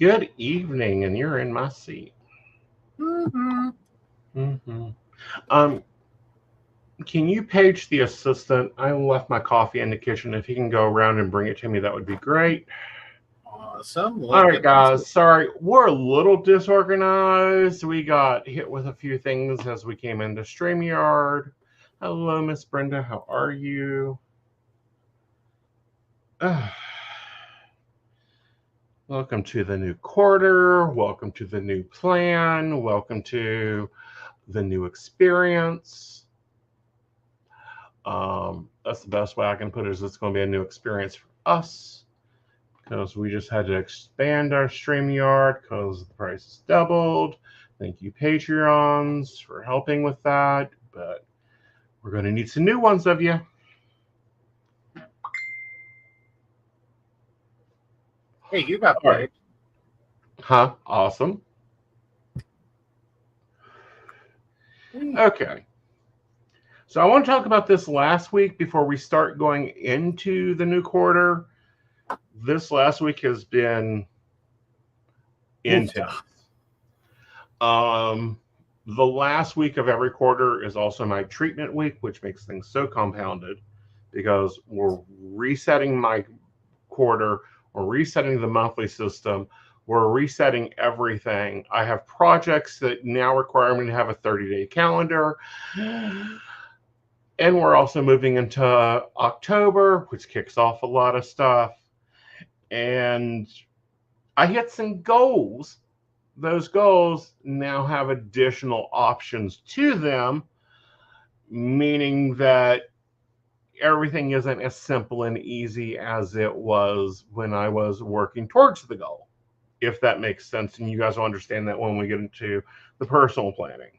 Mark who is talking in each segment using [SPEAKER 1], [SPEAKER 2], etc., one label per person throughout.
[SPEAKER 1] Good evening, and you're in my seat.
[SPEAKER 2] Mm-hmm.
[SPEAKER 1] Um, can you page the assistant? I left my coffee in the kitchen. If he can go around and bring it to me, that would be great.
[SPEAKER 2] Awesome.
[SPEAKER 1] All right, guys. Sorry, we're a little disorganized. We got hit with a few things as we came into StreamYard. Hello, Miss Brenda. How are you? Welcome to the new quarter. Welcome to the new plan. Welcome to the new experience. That's the best way I can put it, is it's going to be a new experience for us because we just had to expand our StreamYard because the price has doubled. Thank you, Patreons, for helping with that, but we're going to need some new ones of you.
[SPEAKER 2] Hey, you got played.
[SPEAKER 1] Huh? Awesome. Okay. So I want to talk about this last week before we start going into the new quarter. This last week has been intense. The last week of every quarter is also my treatment week, which makes things so compounded because we're resetting my quarter, we're resetting the monthly system, we're resetting everything. I have projects that now require me to have a 30-day calendar. And we're also moving into October, which kicks off a lot of stuff. And I hit some goals. Those goals now have additional options to them, meaning that everything isn't as simple and easy as it was when I was working towards the goal, if that makes sense. And you guys will understand that when we get into the personal planning.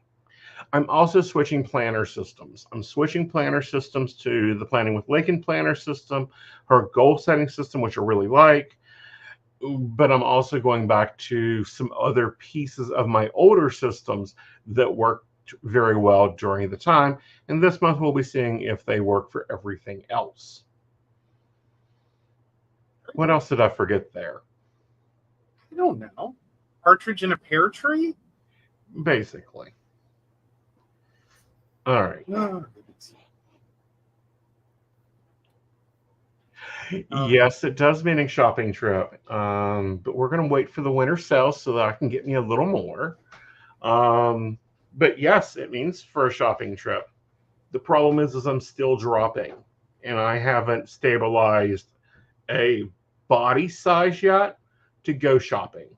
[SPEAKER 1] I'm also switching planner systems. I'm switching planner systems to the Planning with Lakin planner system, her goal setting system, which I really like. But I'm also going back to some other pieces of my older systems that worked very well during the time. And this month we'll be seeing if they work for everything else. What else did I forget there?
[SPEAKER 2] I don't know. Partridge in a pear tree?
[SPEAKER 1] Basically. All right. Yes, it does mean a shopping trip. But we're going to wait for the winter sale so that I can get me a little more. But yes, it means for a shopping trip. The problem is I'm still dropping, and I haven't stabilized a body size yet to go shopping.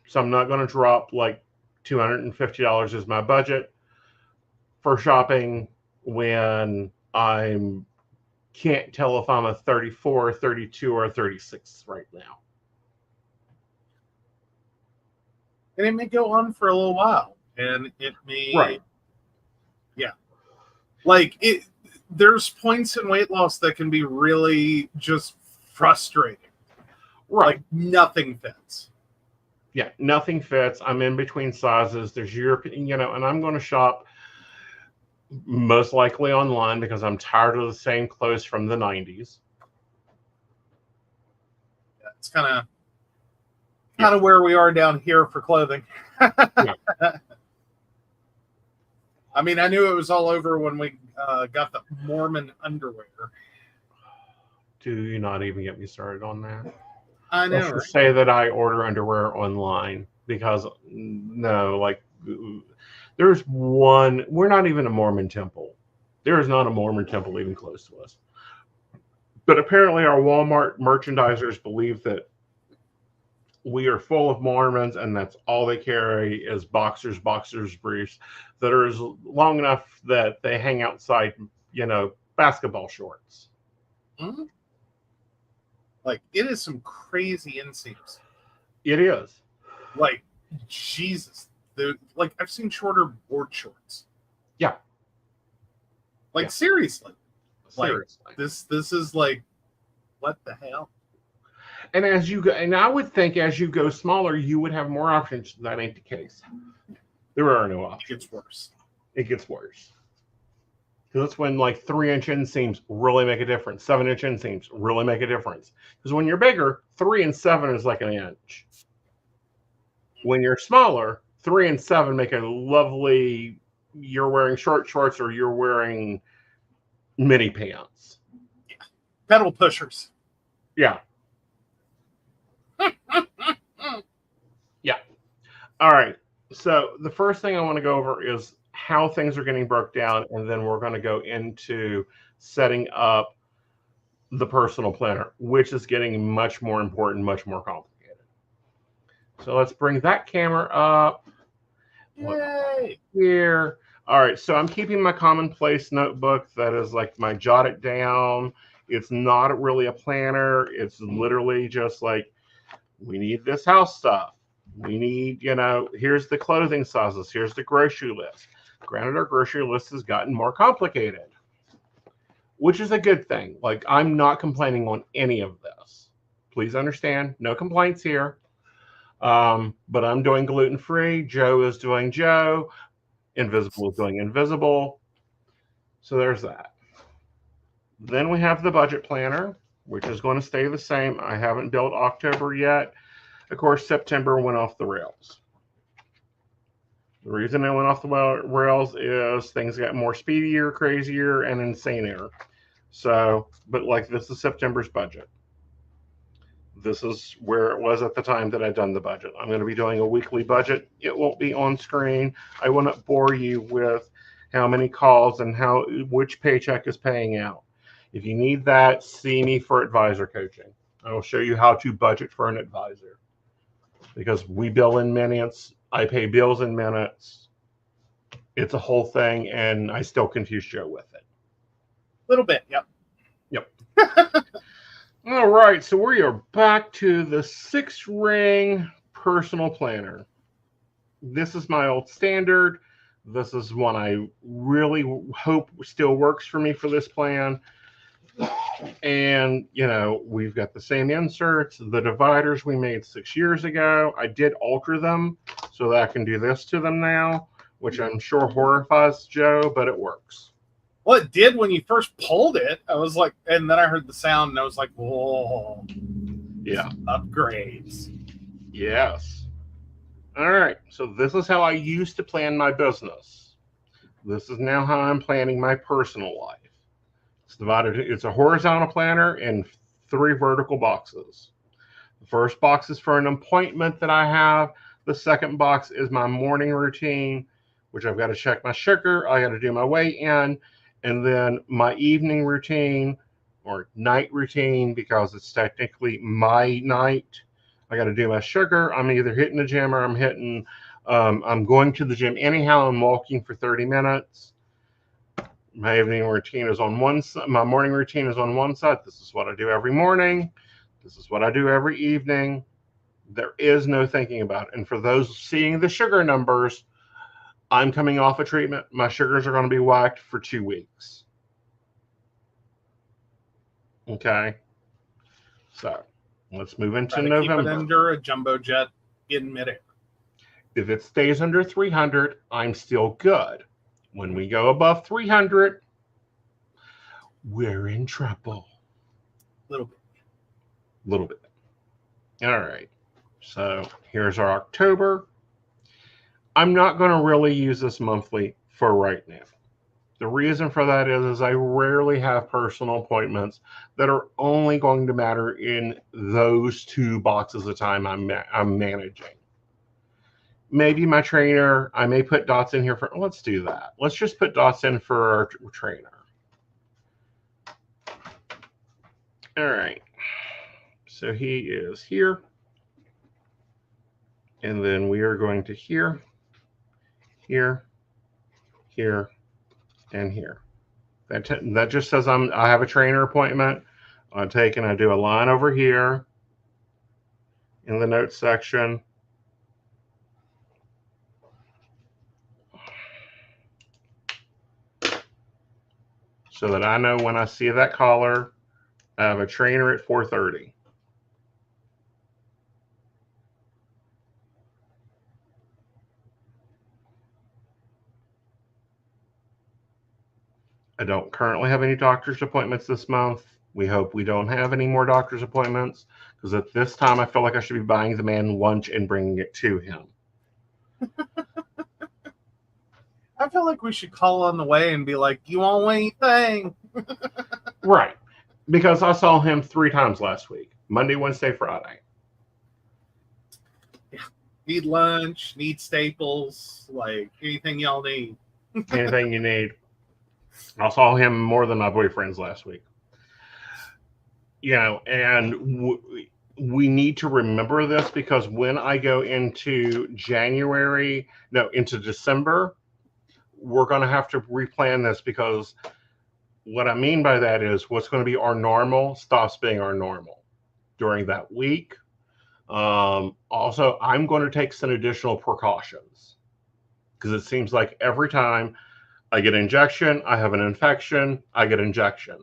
[SPEAKER 1] So I'm not going to drop like $250 as my budget for shopping when I can't tell if I'm a 34, 32, or 36 right now.
[SPEAKER 2] And it may go on for a little while. And it may...
[SPEAKER 1] Right.
[SPEAKER 2] Yeah. Like, there's points in weight loss that can be really just frustrating.
[SPEAKER 1] Right.
[SPEAKER 2] Like, nothing fits.
[SPEAKER 1] Yeah, nothing fits. I'm in between sizes. There's European, and I'm going to shop most likely online because I'm tired of the same clothes from the 90s.
[SPEAKER 2] Yeah, it's kind of where we are down here for clothing. Yeah. I mean, I knew it was all over when we got the Mormon underwear.
[SPEAKER 1] Do you not even get me started on that?
[SPEAKER 2] I know.
[SPEAKER 1] I should say that I order underwear online because there's one. We're not even a Mormon temple. There is not a Mormon temple even close to us. But apparently our Walmart merchandisers believe that we are full of Mormons, and that's all they carry is boxers briefs that are as long enough that they hang outside, basketball shorts.
[SPEAKER 2] Mm-hmm. Like, it is some crazy inseams.
[SPEAKER 1] It is.
[SPEAKER 2] Like, Jesus. I've seen shorter board shorts.
[SPEAKER 1] Yeah.
[SPEAKER 2] Like, seriously.
[SPEAKER 1] Seriously.
[SPEAKER 2] Like, this is like, what the hell?
[SPEAKER 1] And as you go, and I would think as you go smaller, you would have more options. That ain't the case. There are no options.
[SPEAKER 2] It gets worse.
[SPEAKER 1] It gets worse. Because that's when 3-inch inseams really make a difference. 7-inch inseams really make a difference. Because when you're bigger, 3 and 7 is like an inch. When you're smaller, 3 and 7 make a lovely, you're wearing short shorts or you're wearing mini pants.
[SPEAKER 2] Pedal pushers.
[SPEAKER 1] Yeah. Yeah. All right. So the first thing I want to go over is how things are getting broke down, and then we're going to go into setting up the personal planner, which is getting much more important, much more complicated. So let's bring that camera up.
[SPEAKER 2] Yay!
[SPEAKER 1] Here. All right, so I'm keeping my commonplace notebook that is like my jot it down. It's not really a planner. It's literally just like, we need this house stuff. We need, here's the clothing sizes. Here's the grocery list. Granted, our grocery list has gotten more complicated, which is a good thing. Like, I'm not complaining on any of this. Please understand, no complaints here. But I'm doing gluten-free. Joe is doing Joe. Invisible is doing invisible. So there's that. Then we have the budget planner, which is going to stay the same. I haven't built October yet. Of course, September went off the rails. The reason it went off the rails is things got more speedier, crazier, and insanier. So, but like, this is September's budget. This is where it was at the time that I'd done the budget. I'm going to be doing a weekly budget. It won't be on screen. I will not bore you with how many calls and which paycheck is paying out. If you need that, see me for advisor coaching. I will show you how to budget for an advisor, because we bill in minutes. I pay bills in minutes. It's a whole thing, and I still confuse Joe with it.
[SPEAKER 2] A little bit, yep.
[SPEAKER 1] Yep. All right, so we are back to the 6-ring personal planner. This is my old standard. This is one I really hope still works for me for this plan. And, we've got the same inserts, the dividers we made 6 years ago. I did alter them so that I can do this to them now, which I'm sure horrifies Joe, but it works.
[SPEAKER 2] Well, it did when you first pulled it. I was like, and then I heard the sound and I was like, whoa.
[SPEAKER 1] Yeah.
[SPEAKER 2] Upgrades.
[SPEAKER 1] Yes. All right. So this is how I used to plan my business. This is now how I'm planning my personal life. It's divided. It's a horizontal planner in 3 vertical boxes. The first box is for an appointment that I have. The second box is my morning routine, which I've got to check my sugar. I got to do my weigh-in. And then my evening routine or night routine, because it's technically my night. I got to do my sugar. I'm either hitting the gym or I'm going to the gym anyhow. I'm walking for 30 minutes. My evening routine is on one side. My morning routine is on one side. This is what I do every morning. This is what I do every evening. There is no thinking about it. And for those seeing the sugar numbers, I'm coming off a treatment. My sugars are going to be whacked for 2 weeks. Okay. So let's move into November.
[SPEAKER 2] Keep it under a jumbo jet in midair.
[SPEAKER 1] If it stays under 300, I'm still good. When we go above 300, we're in trouble.
[SPEAKER 2] Little bit.
[SPEAKER 1] Little bit. All right. So here's our October. I'm not going to really use this monthly for right now. The reason for that is I rarely have personal appointments that are only going to matter in those 2 boxes at a time I'm managing. Maybe my trainer, I may put dots in here for, let's do that. Let's just put dots in for our trainer. All right. So he is here. And then we are going to here, here, here, and here. That just says I have a trainer appointment. I take and I do a line over here in the notes section. So that I know when I see that caller, I have a trainer at 4:30. I don't currently have any doctor's appointments this month. We hope we don't have any more doctor's appointments, because at this time I feel like I should be buying the man lunch and bringing it to him.
[SPEAKER 2] I feel like we should call on the way and be like, "You want anything?"
[SPEAKER 1] Right. Because I saw him 3 times last week. Monday, Wednesday, Friday.
[SPEAKER 2] Yeah. Need lunch, need staples, like anything y'all need.
[SPEAKER 1] Anything you need. I saw him more than my boyfriends last week. You know, and we need to remember this, because when I go into into December, we're going to have to replan this, because what I mean by that is what's going to be our normal stops being our normal during that week. Also, I'm going to take some additional precautions, because it seems like every time I get an injection, I have an infection, I get injection.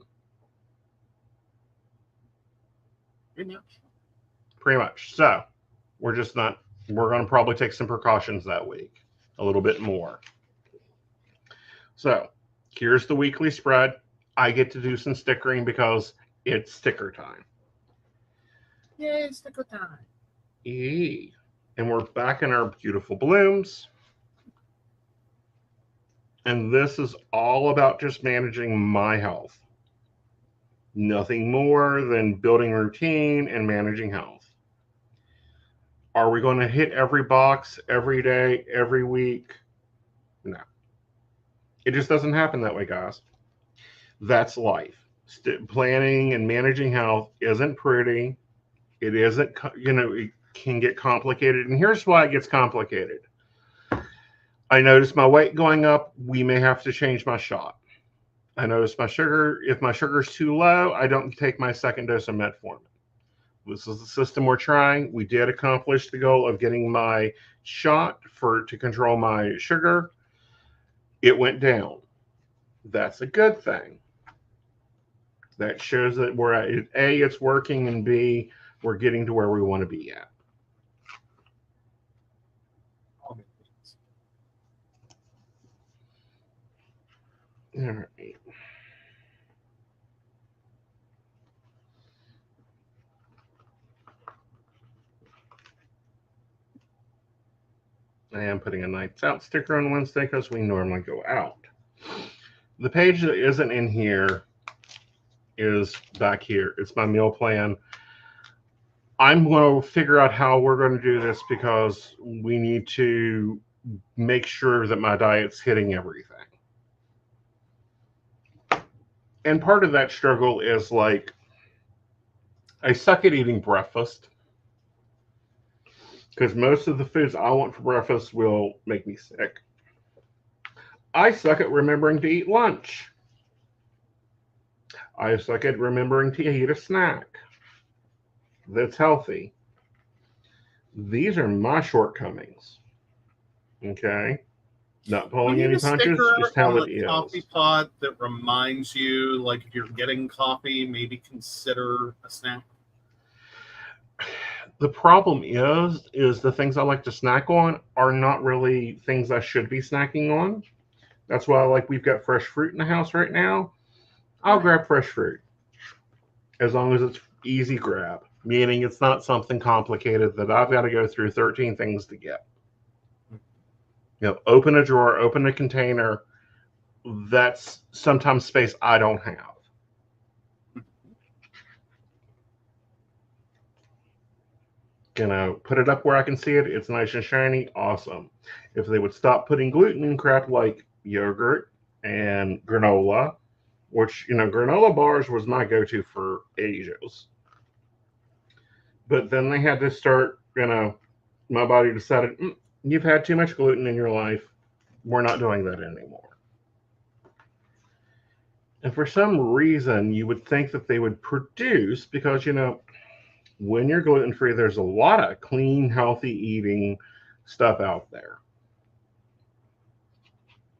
[SPEAKER 1] Pretty much. So we're going to probably take some precautions that week, a little bit more. So here's the weekly spread. I get to do some stickering because it's sticker time.
[SPEAKER 2] Yay, sticker time.
[SPEAKER 1] Yay. And we're back in our beautiful blooms. And this is all about just managing my health. Nothing more than building routine and managing health. Are we going to hit every box every day, every week? No. It just doesn't happen that way, guys. That's life. Planning and managing health isn't pretty. It isn't, it can get complicated. And here's why it gets complicated. I notice my weight going up. We may have to change my shot. I notice my sugar. If my sugar is too low, I don't take my second dose of metformin. This is the system we're trying. We did accomplish the goal of getting my shot to control my sugar. It went down. That's a good thing. That shows that we're at A, it's working, and B, we're getting to where we want to be at. All right. I am putting a Nights Out sticker on Wednesday because we normally go out. The page that isn't in here is back here. It's my meal plan. I'm going to figure out how we're going to do this, because we need to make sure that my diet's hitting everything. And part of that struggle is like, I suck at eating breakfast, because most of the foods I want for breakfast will make me sick. I suck at remembering to eat lunch. I suck at remembering to eat a snack that's healthy. These are my shortcomings. Okay? Not pulling any punches, just how it is.
[SPEAKER 2] Coffee pot that reminds you, like, if you're getting coffee, maybe consider a snack.
[SPEAKER 1] The problem is the things I like to snack on are not really things I should be snacking on. That's why, we've got fresh fruit in the house right now. I'll grab fresh fruit, as long as it's easy grab, meaning it's not something complicated that I've got to go through 13 things to get. Open a drawer, open a container. That's sometimes space I don't have. Put it up where I can see it. It's nice and shiny. Awesome. If they would stop putting gluten in crap like yogurt and granola, which, granola bars was my go-to for ages. But then they had to start, my body decided, you've had too much gluten in your life. We're not doing that anymore. And for some reason, you would think that they would produce, because, when you're gluten-free, there's a lot of clean, healthy eating stuff out there.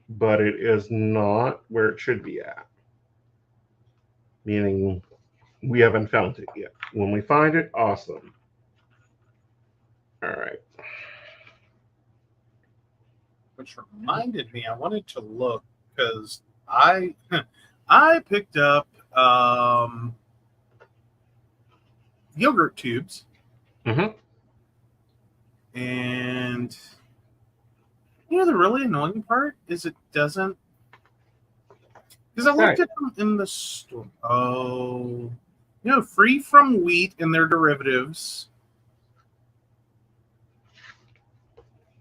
[SPEAKER 1] But it is not where it should be at. Meaning, we haven't found it yet. When we find it, awesome. All right.
[SPEAKER 2] Which reminded me, I wanted to look, because I picked up yogurt tubes.
[SPEAKER 1] Mm-hmm.
[SPEAKER 2] And the really annoying part is it doesn't. Because I looked at them in the store. Oh, free from wheat and their derivatives.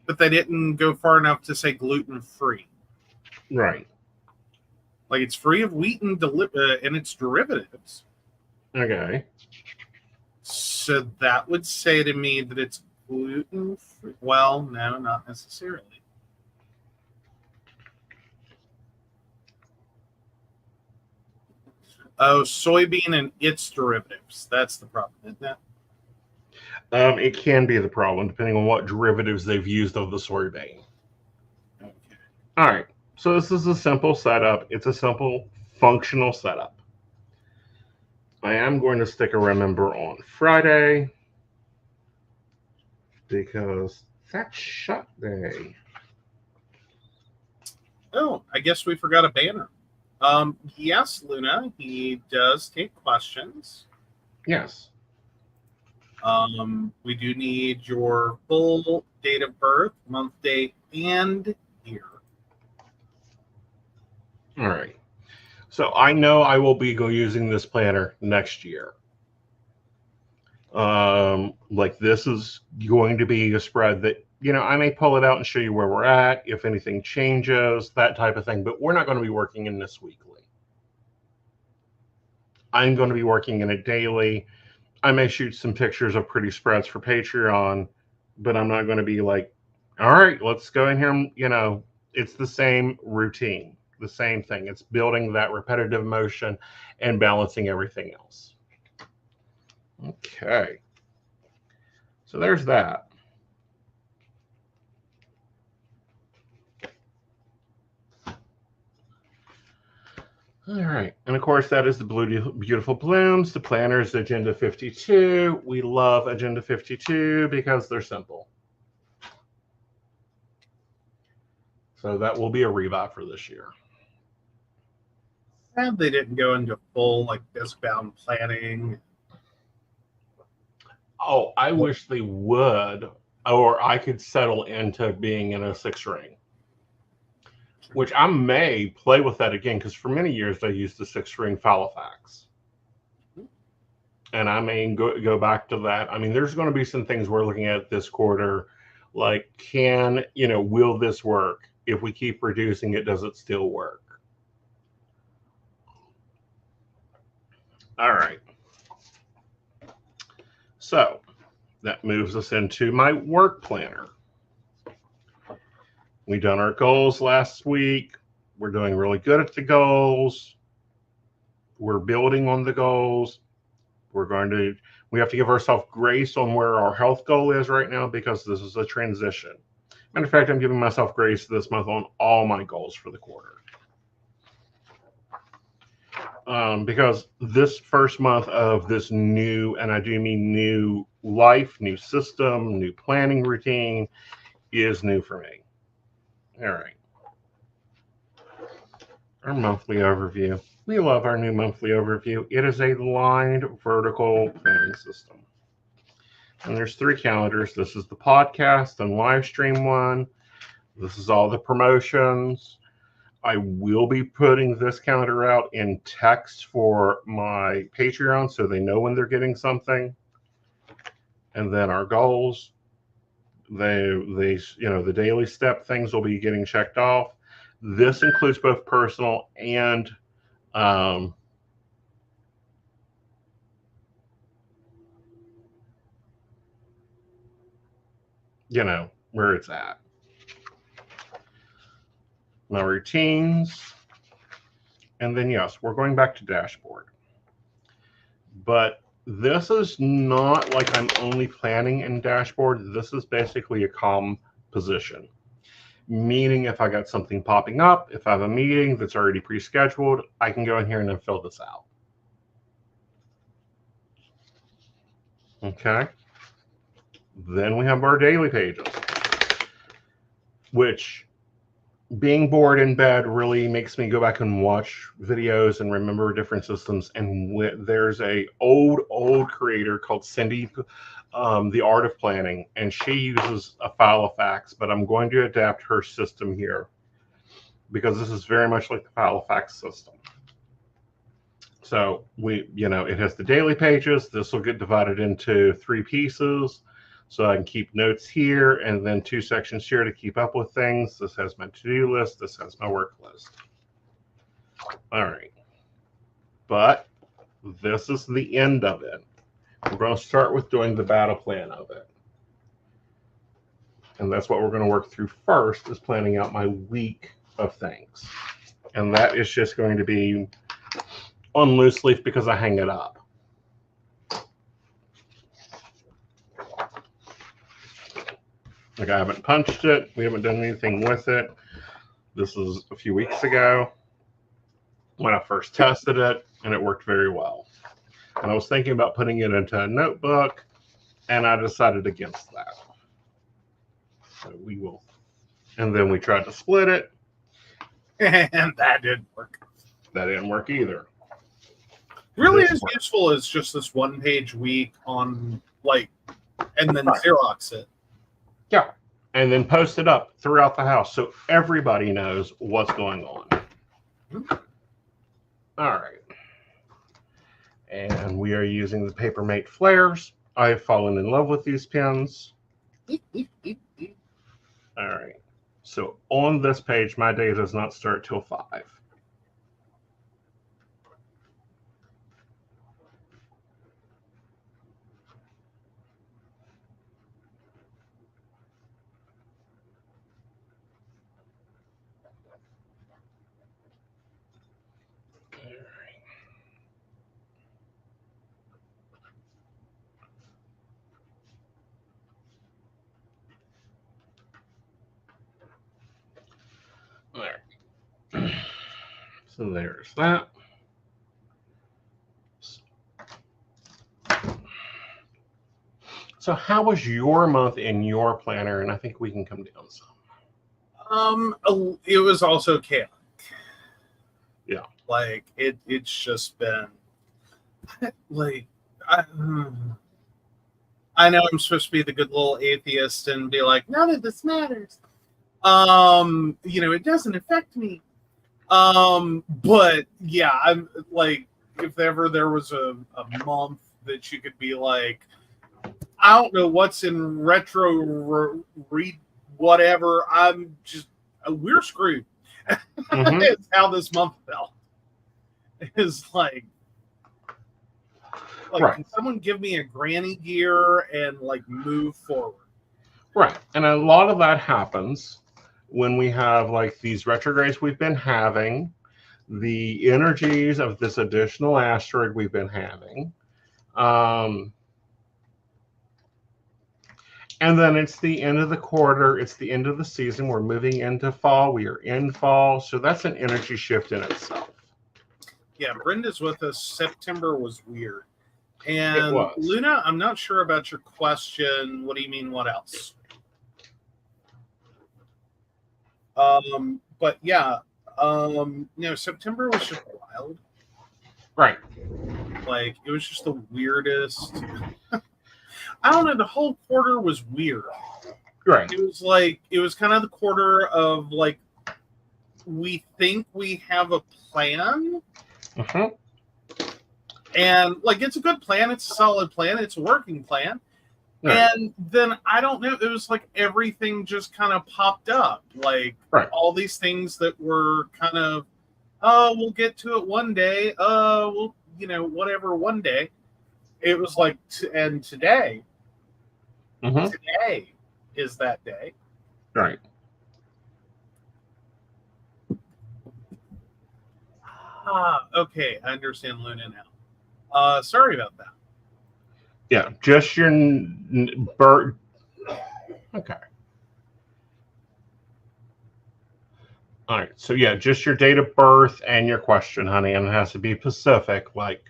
[SPEAKER 2] But they didn't go far enough to say gluten-free.
[SPEAKER 1] Right.
[SPEAKER 2] Like, it's free of wheat and its derivatives.
[SPEAKER 1] Okay.
[SPEAKER 2] So that would say to me that it's gluten-free. Well, no, not necessarily. Oh, soybean and its derivatives. That's the problem, isn't it?
[SPEAKER 1] It can be the problem, depending on what derivatives they've used of the soybean.
[SPEAKER 2] Okay.
[SPEAKER 1] All right. So this is a simple setup. It's a simple functional setup. I am going to stick a remember on Friday because that's shut day.
[SPEAKER 2] Oh, I guess we forgot a banner. Yes, Luna, he does take questions.
[SPEAKER 1] Yes.
[SPEAKER 2] We do need your full date of birth, month, day, and year.
[SPEAKER 1] All right. So I know I will be using this planner next year. Like this is going to be a spread that, I may pull it out and show you where we're at, if anything changes, that type of thing, but we're not going to be working in this weekly. I'm going to be working in it daily. I may shoot some pictures of pretty spreads for Patreon, but I'm not going to be like, all right, let's go in here and, it's the same routine, the same thing. It's building that repetitive motion and balancing everything else. Okay. So there's that. All right. And of course, that is the Beautiful Blooms. The planner is Agenda 52. We love Agenda 52 because they're simple. So that will be a rebuy for this year.
[SPEAKER 2] And they didn't go into full, disc-bound planning.
[SPEAKER 1] Oh, I wish they would, or I could settle into being in a 6-ring. Which I may play with that again, because for many years I used the 6-ring Falifax. And I may go back to that. I mean, there's going to be some things we're looking at this quarter, like will this work? If we keep reducing it, does it still work? All right. So that moves us into my work planner. We done our goals last week. We're doing really good at the goals. We're building on the goals. We have to give ourselves grace on where our health goal is right now because this is a transition. Matter of fact, I'm giving myself grace this month on all my goals for the quarter. Because this first month of this new, and I do mean new life, new system, new planning routine, is new for me. All right. Our monthly overview. We love our new monthly overview. It is a lined vertical planning system. And there's 3 calendars. This is the podcast and live stream one. This is all the promotions. I will be putting this calendar out in text for my Patreon so they know when they're getting something. And then our goals. The daily step things will be getting checked off. This includes both personal and where it's at. My routines. And then, yes, we're going back to dashboard. But this is not like I'm only planning in dashboard. This is basically a composition. Meaning if I got something popping up, if I have a meeting that's already pre-scheduled, I can go in here and then fill this out. Okay. Then we have our daily pages, which being bored in bed really makes me go back and watch videos and remember different systems. And there's a old creator called Cindy, The Art of Planning, and she uses a file of facts, but I'm going to adapt her system here because this is very much like the file of facts system. So it has the daily pages. This will get divided into 3 pieces. So I can keep notes here and then 2 sections here to keep up with things. This has my to-do list. This has my work list. All right. But this is the end of it. We're going to start with doing the battle plan of it. And that's what we're going to work through first, is planning out my week of things. And that is just going to be on loose leaf because I hang it up. Like, I haven't punched it. We haven't done anything with it. This is a few weeks ago when I first tested it, and it worked very well. And I was thinking about putting it into a notebook, and I decided against that. So we will. And then we tried to split it.
[SPEAKER 2] And that didn't work.
[SPEAKER 1] That didn't work either.
[SPEAKER 2] Really as useful as just this 1-page week on, like, and then Xerox it.
[SPEAKER 1] Yeah. And then post it up throughout the house so everybody knows what's going on. All right. And we are using the Papermate flares. I have fallen in love with these pens. All right. So on this page, my day does not start till 5. There. So there's that. So how was your month in your planner? And I think we can come down some.
[SPEAKER 2] It was also chaotic.
[SPEAKER 1] Yeah.
[SPEAKER 2] Like, it's just been, like, I know I'm supposed to be the good little atheist and be like, none of this matters. It doesn't affect me. But yeah, I'm like, if ever there was a month that you could be like, I don't know what's in retro read whatever, we're screwed.
[SPEAKER 1] Mm-hmm.
[SPEAKER 2] It's how this month felt. It's like
[SPEAKER 1] right.
[SPEAKER 2] Can someone give me a granny gear and like move forward?
[SPEAKER 1] Right. And a lot of that happens when we have like these retrogrades we've been having, the energies of this additional asteroid we've been having. And then it's the end of the quarter. It's the end of the season. We're moving into fall. We are in fall. So that's an energy shift in itself.
[SPEAKER 2] Yeah, Brenda's with us. September was weird. And Luna, I'm not sure about your question. What do you mean, what else? But yeah, September was just wild.
[SPEAKER 1] Right.
[SPEAKER 2] Like, it was just the weirdest. I don't know, the whole quarter was weird.
[SPEAKER 1] Right.
[SPEAKER 2] It was kind of the quarter of like, we think we have a plan.
[SPEAKER 1] Mm-hmm.
[SPEAKER 2] And like, it's a good plan, it's a solid plan, it's a working plan. Right. And then I don't know, it was like everything just kind of popped up. Like all these things that were kind of, we'll get to it one day, we'll, whatever, one day. It was like, and today, today is that day.
[SPEAKER 1] Right.
[SPEAKER 2] Okay, I understand Luna now. Sorry about that.
[SPEAKER 1] Yeah, just your birth. Okay. All right. So yeah, just your date of birth and your question, honey, and it has to be specific. Like,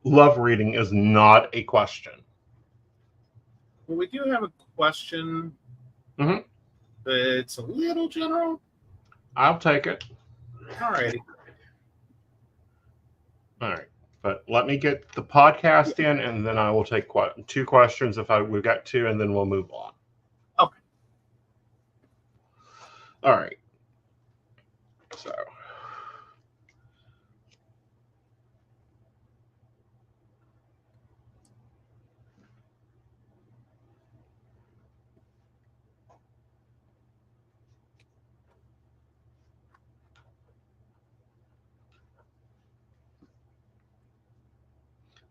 [SPEAKER 1] love reading is not a question.
[SPEAKER 2] Well, we do have a question.
[SPEAKER 1] Mm-hmm.
[SPEAKER 2] It's a little general.
[SPEAKER 1] I'll take it.
[SPEAKER 2] Alrighty.
[SPEAKER 1] All right. But let me get the podcast in, and then I will take 2 questions if we've got 2, and then we'll move on.
[SPEAKER 2] Okay.
[SPEAKER 1] All right. So.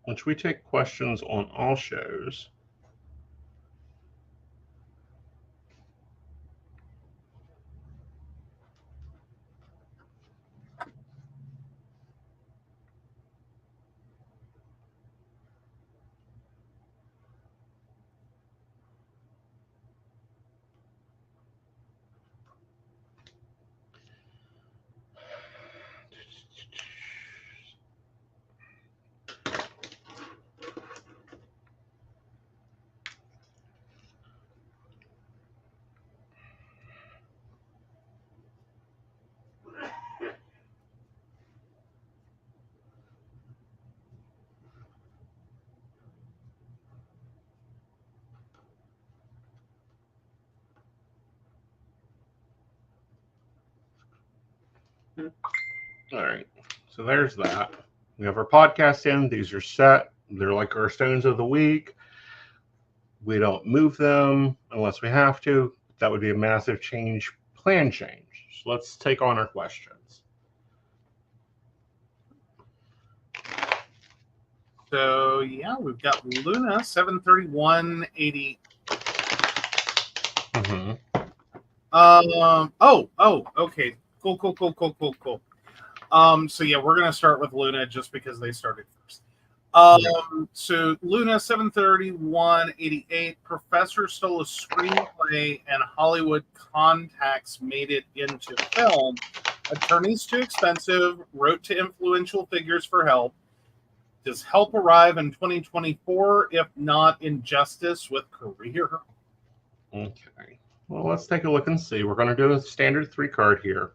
[SPEAKER 1] Which we take questions on all shows. All right. So there's that. We have our podcast in. These are set. They're like our stones of the week. We don't move them unless we have to. That would be a massive plan change. So let's take on our questions.
[SPEAKER 2] So yeah, we've got Luna 73180.
[SPEAKER 1] Mm-hmm.
[SPEAKER 2] Okay. Cool. So yeah, we're gonna start with Luna just because they started first. So Luna 73188, Professor stole a screenplay and Hollywood contacts made it into film. Attorney's too expensive, wrote to influential figures for help. Does help arrive in 2024? If not, injustice with career.
[SPEAKER 1] Okay. Well, let's take a look and see. We're going to do a standard 3 card here.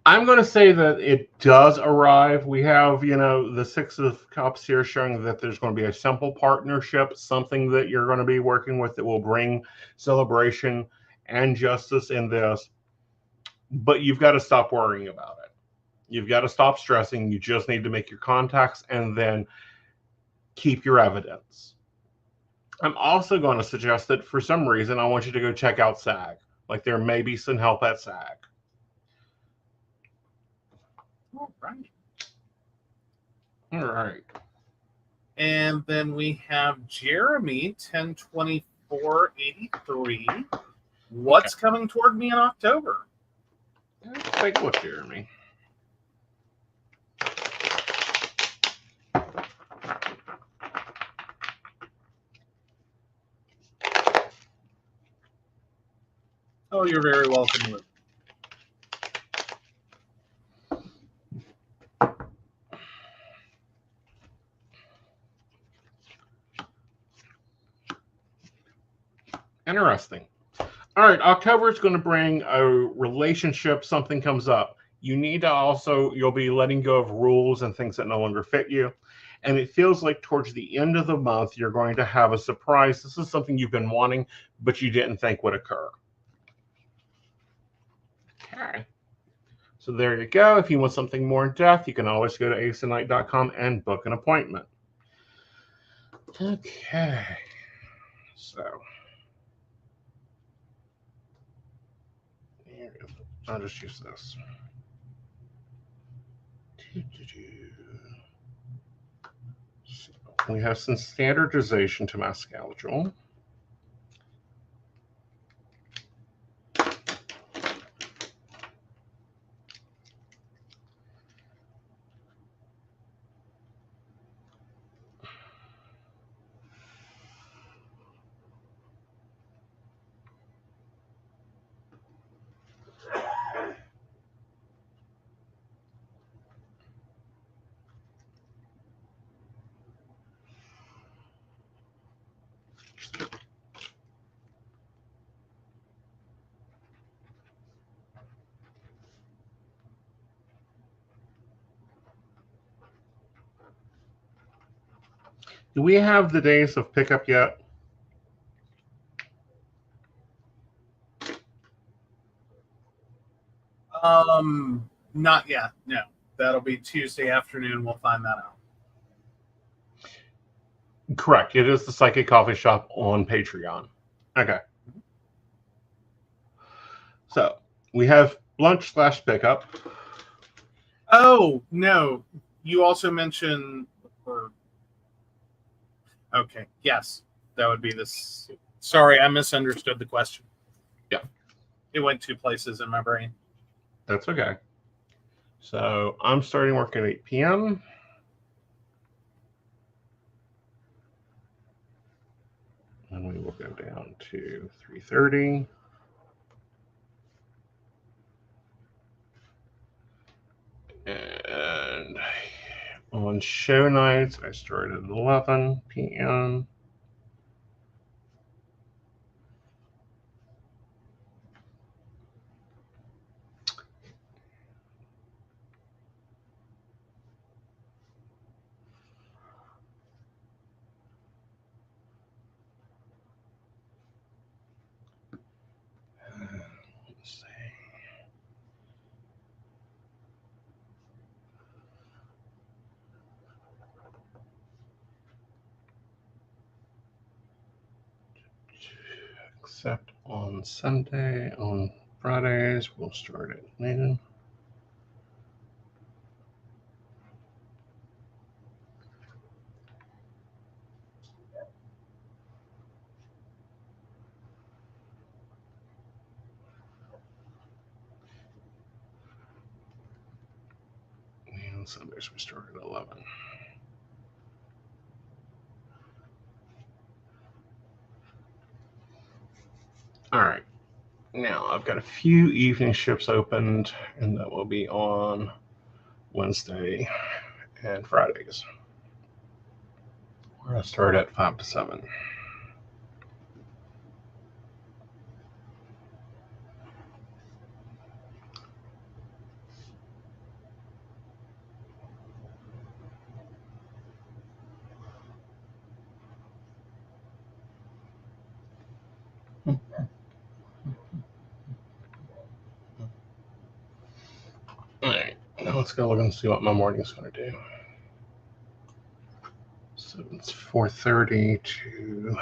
[SPEAKER 1] I'm going to say that it does arrive. We have, the 6 of Cups here showing that there's going to be a simple partnership, something that you're going to be working with that will bring celebration and justice in this. But you've got to stop worrying about it. You've got to stop stressing. You just need to make your contacts and then keep your evidence. I'm also going to suggest that for some reason, I want you to go check out SAG. Like there may be some help at SAG.
[SPEAKER 2] All right.
[SPEAKER 1] All right.
[SPEAKER 2] And then we have Jeremy 102483. What's coming toward me in October?
[SPEAKER 1] Let's take a look, Jeremy.
[SPEAKER 2] Oh, you're very welcome, Luke.
[SPEAKER 1] Interesting. All right, October is going to bring a relationship. Something comes up. You need to you'll be letting go of rules and things that no longer fit you. And it feels like towards the end of the month, you're going to have a surprise. This is something you've been wanting, but you didn't think would occur. Okay. So there you go. If you want something more in depth, you can always go to aesonknight.com and book an appointment. Okay. So I'll just use this. So we have some standardization to Mascalgel. Do we have the days of pickup yet?
[SPEAKER 2] Not yet. No, that'll be Tuesday afternoon. We'll find that out.
[SPEAKER 1] Correct. It is the Psychic Coffee Shop on Patreon. Okay. So we have lunch / pickup.
[SPEAKER 2] Oh no! You also mentioned. Okay. Yes, that would be this. Sorry, I misunderstood the question.
[SPEAKER 1] Yeah.
[SPEAKER 2] It went 2 places in my brain.
[SPEAKER 1] That's okay. So I'm starting work at 8 p.m. And we will go down to 3:30. And on show nights, I start at 11 p.m. Let's see. Except on Sunday, on Fridays, we'll start at noon. And Sundays we start at 11. All right. Now I've got a few evening shifts opened, and that will be on Wednesday and Fridays. We're going to start at 5 to 7. All right, now let's go look and see what my morning's going to do. So it's 4:30 to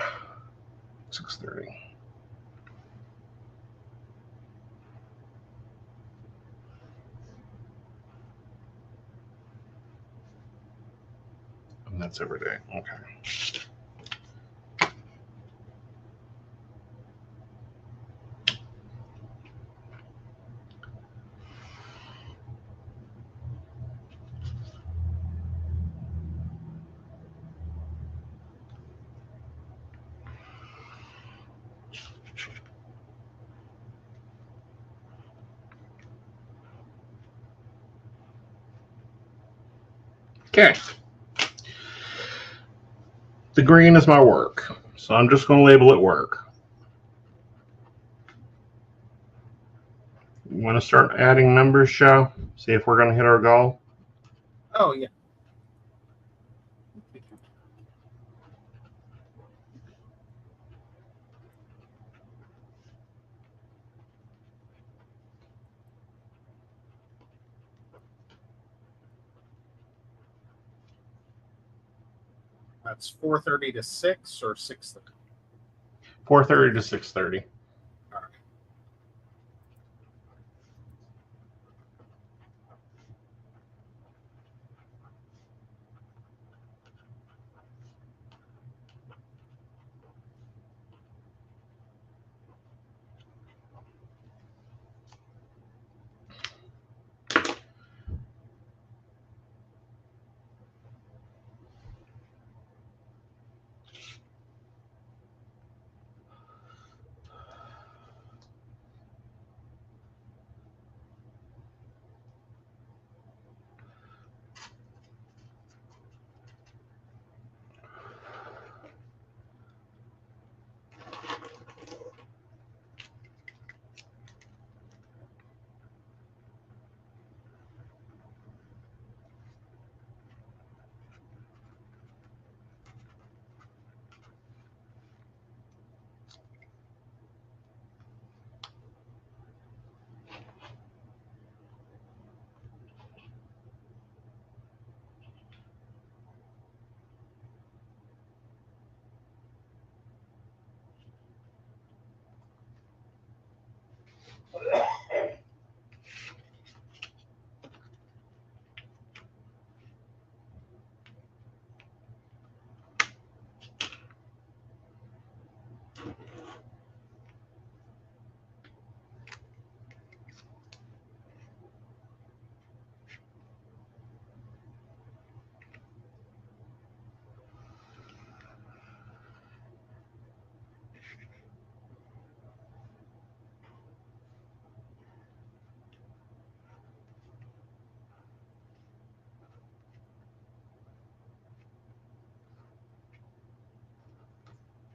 [SPEAKER 1] 6:30. And that's every day. Okay. Okay. The green is my work, so I'm just going to label it work. You want to start adding numbers, Joe? See if we're going to hit our goal?
[SPEAKER 2] Oh, yeah. That's 4:30 to 6 or 6:30?
[SPEAKER 1] 4:30 to 6:30.
[SPEAKER 2] All right.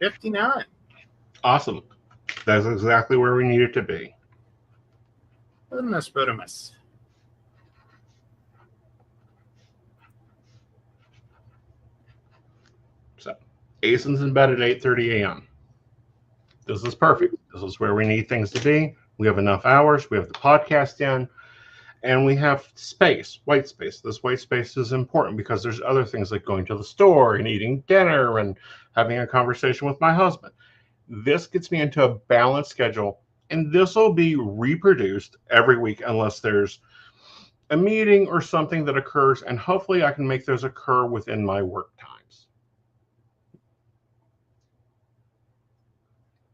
[SPEAKER 2] $59.
[SPEAKER 1] Awesome. That's exactly where we need it to be.
[SPEAKER 2] Goodness, goodness.
[SPEAKER 1] So, Aeson's in bed at 8:30 a.m. This is perfect. This is where we need things to be. We have enough hours. We have the podcast in. And we have space, white space. This white space is important because there's other things like going to the store and eating dinner and having a conversation with my husband. This gets me into a balanced schedule, and this will be reproduced every week unless there's a meeting or something that occurs, and hopefully I can make those occur within my work times.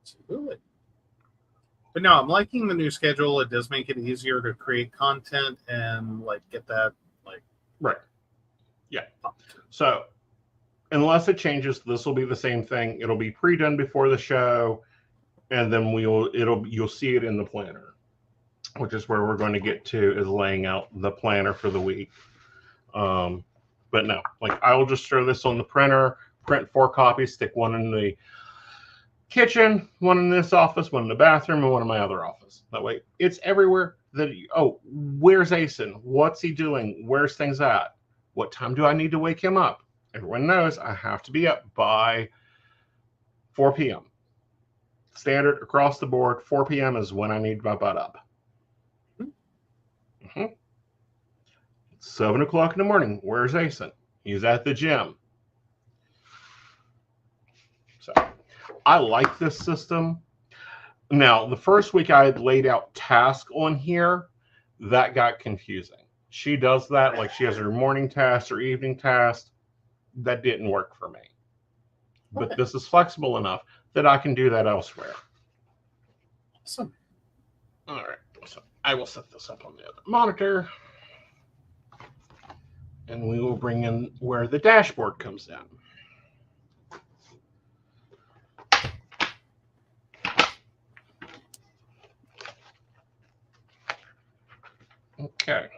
[SPEAKER 2] Absolutely. But no, I'm liking the new schedule. It does make it easier to create content and like get that like
[SPEAKER 1] right. Yeah. So unless it changes, this will be the same thing. It'll be pre-done before the show, and then you'll see it in the planner, which is where we're going to get to, is laying out the planner for the week. But no, like I will just throw this on the printer, print 4 copies, stick one in the kitchen, one in this office, one in the bathroom, and one in my other office. That way it's everywhere. Where's Aeson? What's he doing? Where's things at? What time do I need to wake him up? Everyone knows I have to be up by 4 p.m. Standard across the board, 4 p.m. is when I need my butt up. Mm-hmm. 7 o'clock in the morning. Where's Aeson? He's at the gym. So I like this system. Now, the first week I had laid out task on here, that got confusing. She does that, like she has her morning task or evening task. That didn't work for me. But this is flexible enough that I can do that elsewhere.
[SPEAKER 2] Awesome.
[SPEAKER 1] All right. So I will set this up on the other monitor. And we will bring in where the dashboard comes in. Okay.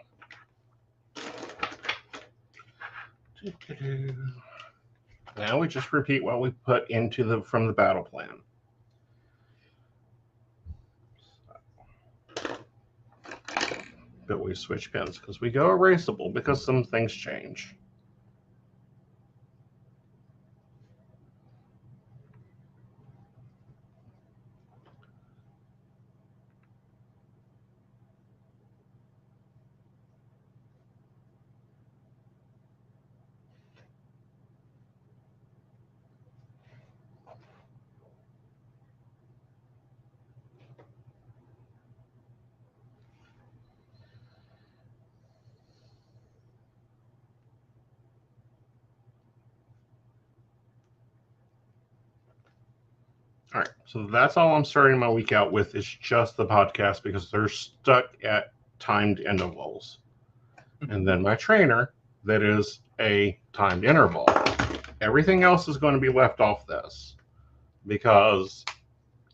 [SPEAKER 1] Now we just repeat what we put into from the battle plan. But we switch pins because we go erasable because some things change. All right, so that's all I'm starting my week out with is just the podcast because they're stuck at timed intervals. And then my trainer, that is a timed interval. Everything else is going to be left off this because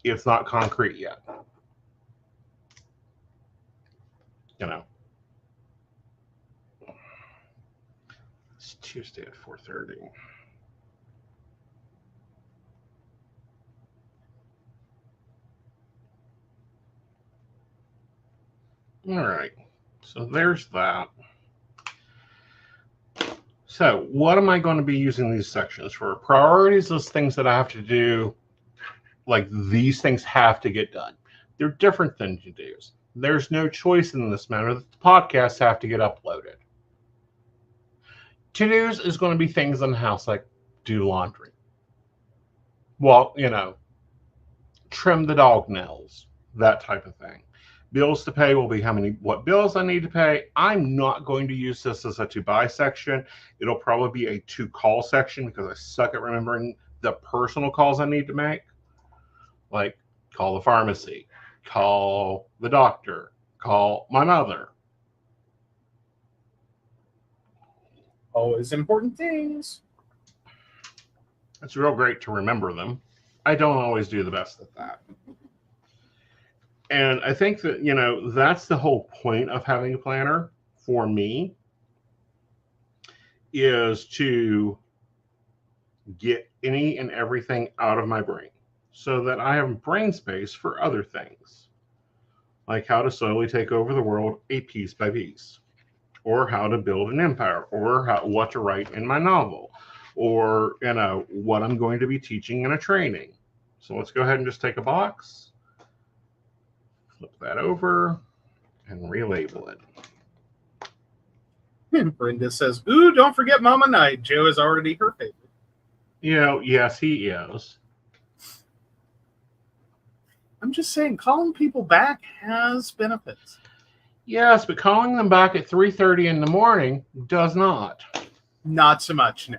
[SPEAKER 1] it's not concrete yet. You know. It's Tuesday at 4:30. All right, so there's that. So what am I going to be using these sections for? Priorities is things that I have to do, like these things have to get done. They're different than to-dos. There's no choice in this matter that the podcasts have to get uploaded. To-dos is going to be things in the house like do laundry. Well, trim the dog nails, that type of thing. Bills to pay will be what bills I need to pay. I'm not going to use this as a to-buy section. It'll probably be a to-call section because I suck at remembering the personal calls I need to make. Like, call the pharmacy, call the doctor, call my mother.
[SPEAKER 2] Always important things.
[SPEAKER 1] It's real great to remember them. I don't always do the best at that. And I think that, that's the whole point of having a planner for me, is to get any and everything out of my brain so that I have brain space for other things, like how to slowly take over the world a piece by piece, or how to build an empire, or what to write in my novel, or what I'm going to be teaching in a training. So let's go ahead and just take a box, flip that over, and relabel it.
[SPEAKER 2] And Brenda says, "Ooh, don't forget Mama Knight. Joe is already her favorite."
[SPEAKER 1] Yes, he is.
[SPEAKER 2] I'm just saying, calling people back has benefits.
[SPEAKER 1] Yes, but calling them back at 3:30 in the morning does not.
[SPEAKER 2] Not so much, no.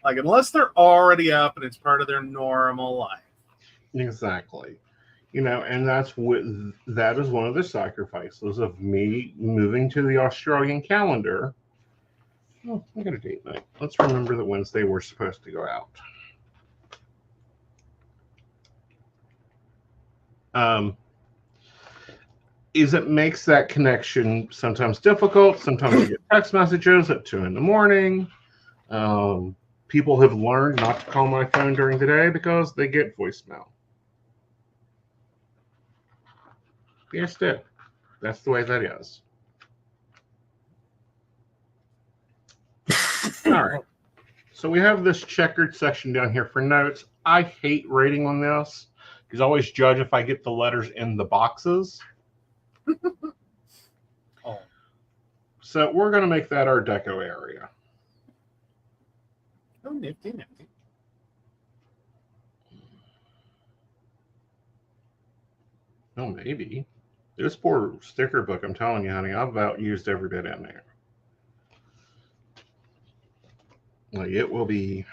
[SPEAKER 2] Like, unless they're already up and it's part of their normal life.
[SPEAKER 1] Exactly. And that is one of the sacrifices of me moving to the Australian calendar. Oh, I got a date night. Let's remember that Wednesday we're supposed to go out. Is it makes that connection sometimes difficult. Sometimes I get text messages at 2 a.m. People have learned not to call my phone during the day because they get voicemail. Yes, that's the way that is. All right. So we have this checkered section down here for notes. I hate rating on this because I always judge if I get the letters in the boxes.
[SPEAKER 2] Oh.
[SPEAKER 1] So we're going to make that our deco area.
[SPEAKER 2] Oh, nifty.
[SPEAKER 1] Oh, maybe. This poor sticker book, I'm telling you, honey, I've about used every bit in there. Like, it will be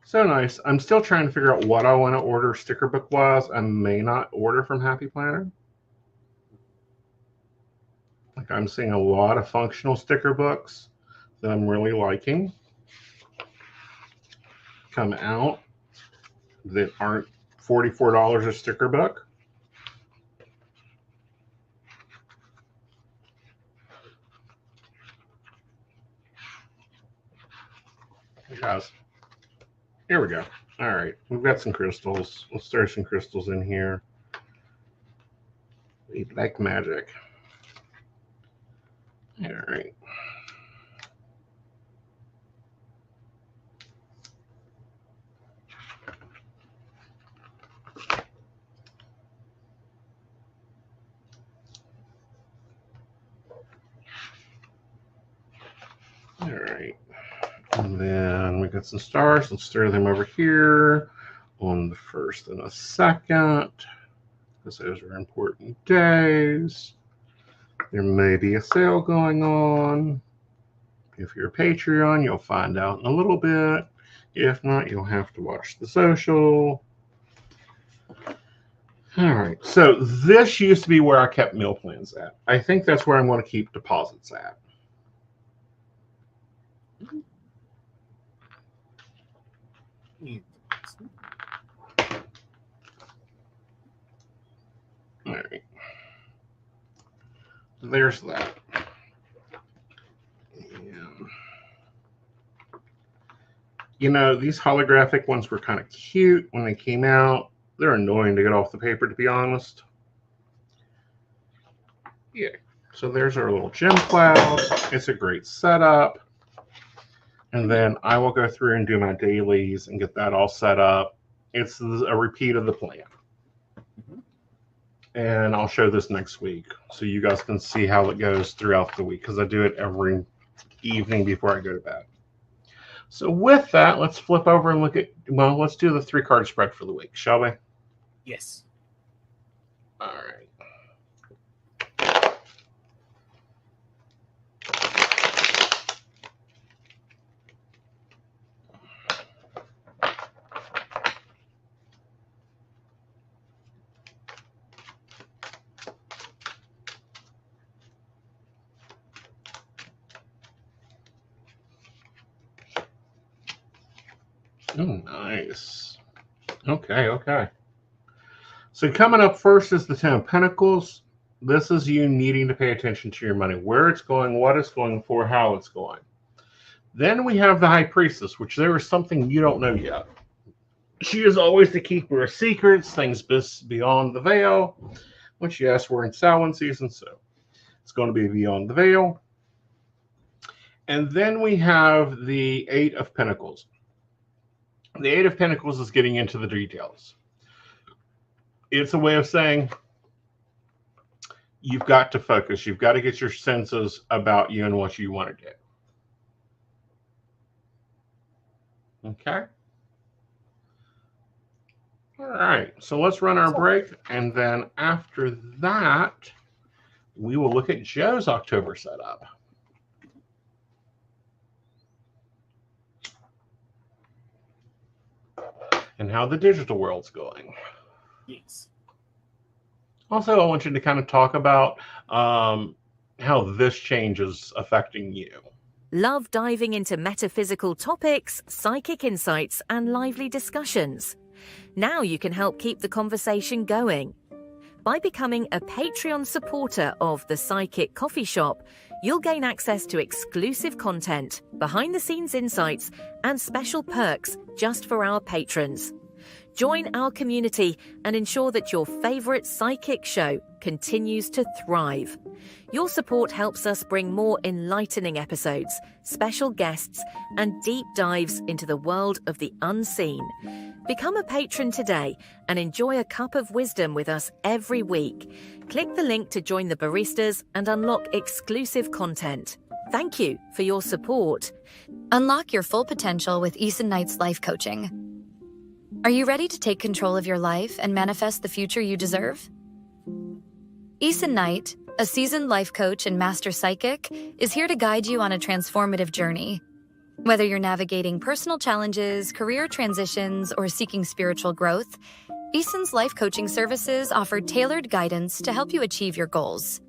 [SPEAKER 1] so nice. I'm still trying to figure out what I want to order sticker book wise. I may not order from Happy Planner. Like, I'm seeing a lot of functional sticker books that I'm really liking come out that aren't $44 a sticker book. Guys, here we go. All right, we've got some crystals. Let's throw some crystals in here. We like magic. All right. All right. And then we got some stars. Let's throw them over here on the 1st and the 2nd, because those are important days. There may be a sale going on. If you're a Patreon, you'll find out in a little bit. If not, you'll have to watch the social. All right. So this used to be where I kept meal plans at. I think that's where I'm going to keep deposits at. All right. There's that. And, these holographic ones were kind of cute when they came out. They're annoying to get off the paper, to be honest. Yeah. So there's our little gem cloud. It's a great setup. And then I will go through and do my dailies and get that all set up. It's a repeat of the plan. And I'll show this next week so you guys can see how it goes throughout the week, because I do it every evening before I go to bed. So with that, let's flip over and let's do the 3-card spread for the week, shall we?
[SPEAKER 2] Yes.
[SPEAKER 1] All right. Oh, nice. Okay. So coming up first is the Ten of Pentacles. This is you needing to pay attention to your money, where it's going, what it's going for, how it's going. Then we have the High Priestess, which there is something you don't know yet. She is always the keeper of secrets, things beyond the veil, which, yes, we're in Samhain season, so it's going to be beyond the veil. And then we have the Eight of Pentacles. The Eight of Pentacles is getting into the details. It's a way of saying you've got to focus. You've got to get your senses about you and what you want to do. Okay? All right. So let's run our break. And then after that, we will look at Joe's October setup. And how the digital world's going.
[SPEAKER 2] Yes.
[SPEAKER 1] Also, I want you to kind of talk about how this change is affecting you.
[SPEAKER 3] Love diving into metaphysical topics, psychic insights, and lively discussions. Now you can help keep the conversation going. By becoming a Patreon supporter of The Psychic Coffee Shop, you'll gain access to exclusive content, behind-the-scenes insights, and special perks just for our patrons. Join our community and ensure that your favorite psychic show continues to thrive. Your support helps us bring more enlightening episodes, special guests, and deep dives into the world of the unseen. Become a patron today and enjoy a cup of wisdom with us every week. Click the link to join the baristas and unlock exclusive content. Thank you for your support.
[SPEAKER 4] Unlock your full potential with Aeson Knight's life coaching. Are you ready to take control of your life and manifest the future you deserve? Aeson Knight, a seasoned life coach and master psychic, is here to guide you on a transformative journey. Whether you're navigating personal challenges, career transitions, or seeking spiritual growth, Aeson's life coaching services offer tailored guidance to help you achieve your goals.